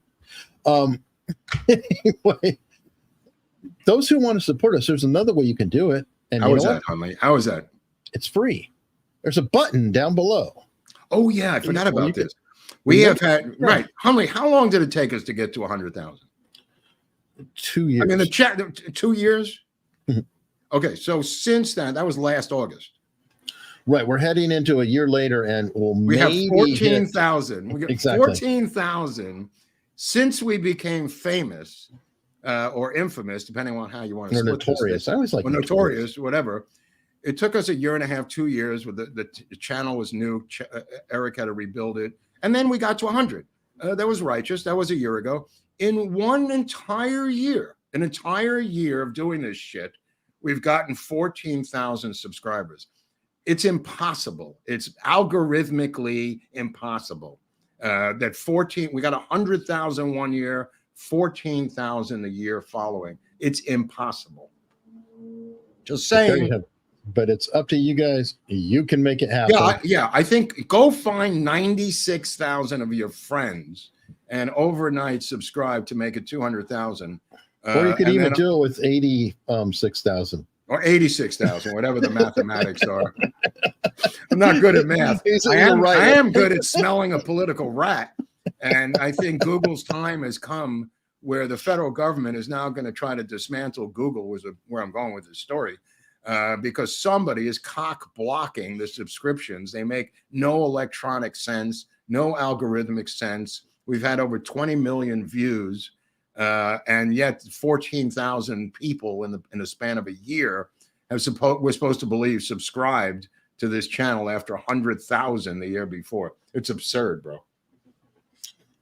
Anyway, those who want to support us, there's another way you can do it. And how is that, Hunley? How is that? It's free. There's a button down below. Oh yeah, I forgot about this. We have had Hunley. How long did it take us to get to 100,000? 2 years. I mean, 2 years. Mm-hmm. Okay, so since then, that was last August. Right, we're heading into a year later, and we have 14,000. We got 14,000 since we became famous or infamous, depending on how you want to split notorious. I always like notorious, whatever. It took us a year and a half, 2 years. With the channel was new. Eric had to rebuild it, and then we got to 100. That was righteous. That was a year ago. In one entire year, of doing this shit, we've gotten 14,000 subscribers. It's impossible. It's algorithmically impossible. We got 100,000 one year, 14,000 a year following. It's impossible. Just saying. But it's up to you guys. You can make it happen. Yeah. I think go find 96,000 of your friends and overnight subscribe to make it 200,000. Or you could even do it with 86,000. Or 86,000, whatever the mathematics are. I'm not good at math. I am good at smelling a political rat. And I think Google's time has come where the federal government is now going to try to dismantle Google, where I'm going with this story. because somebody is cock blocking the subscriptions. They make no electronic sense, no algorithmic sense. We've had over 20 million views, and yet 14,000 people in the span of a year we're supposed to believe subscribed to this channel after 100,000 the year before. It's absurd, bro.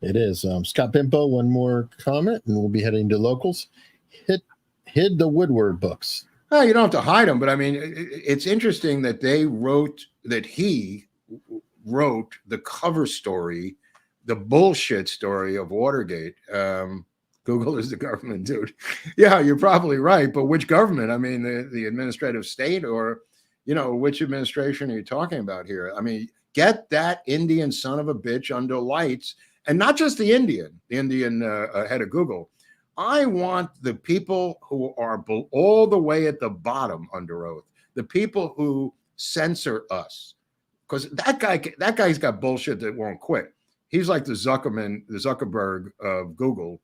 It is. Scott Pimpo, one more comment, and we'll be heading to locals. Hid the Woodward books. Oh, you don't have to hide them, but I mean, it's interesting that he wrote the cover story, the bullshit story of Watergate. Google is the government, dude. Yeah, you're probably right. But which government? I mean, the administrative state, or, which administration are you talking about here? I mean, get that Indian son of a bitch under lights, and not just the Indian head of Google. I want the people who are all the way at the bottom under oath, the people who censor us, because that guy's got bullshit that won't quit. He's like the Zuckerberg of Google.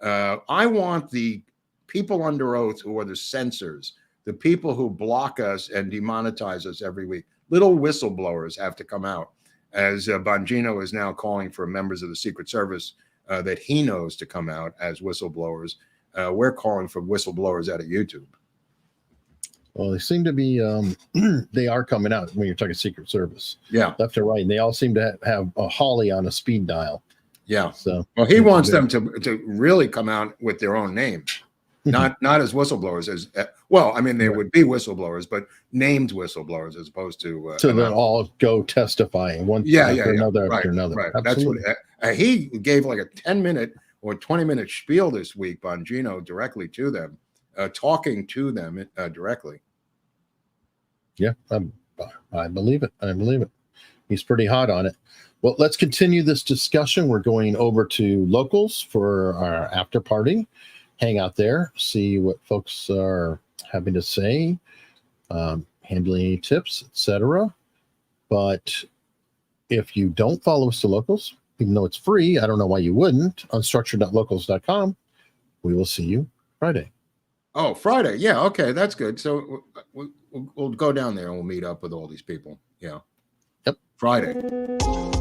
I want the people under oath who are the censors, the people who block us and demonetize us every week. Little whistleblowers have to come out, as Bongino is now calling for members of the Secret Service that he knows to come out as whistleblowers. We're calling for whistleblowers out of YouTube. Well, they seem to be, they are coming out when you're talking Secret Service. Yeah. Left to right. And they all seem to have a Holly on a speed dial. Yeah. So, well, he wants them to really come out with their own names, not as whistleblowers. I mean, they would be whistleblowers, but named whistleblowers as opposed to. So they'll all go testifying one after another. Right. That's what he gave, like a 10-minute or 20-minute spiel this week, Bongino, directly to them, talking to them directly. Yeah, I believe it. I believe it. He's pretty hot on it. Well, let's continue this discussion. We're going over to locals for our after party. Hang out there, see what folks are having to say, handling any tips, etc. But if you don't follow us to locals, even though it's free, I don't know why you wouldn't, unstructured.locals.com. We will see you Friday. Oh, Friday. Yeah. Okay. That's good. So we'll go down there and we'll meet up with all these people. Yeah. Yep. Friday.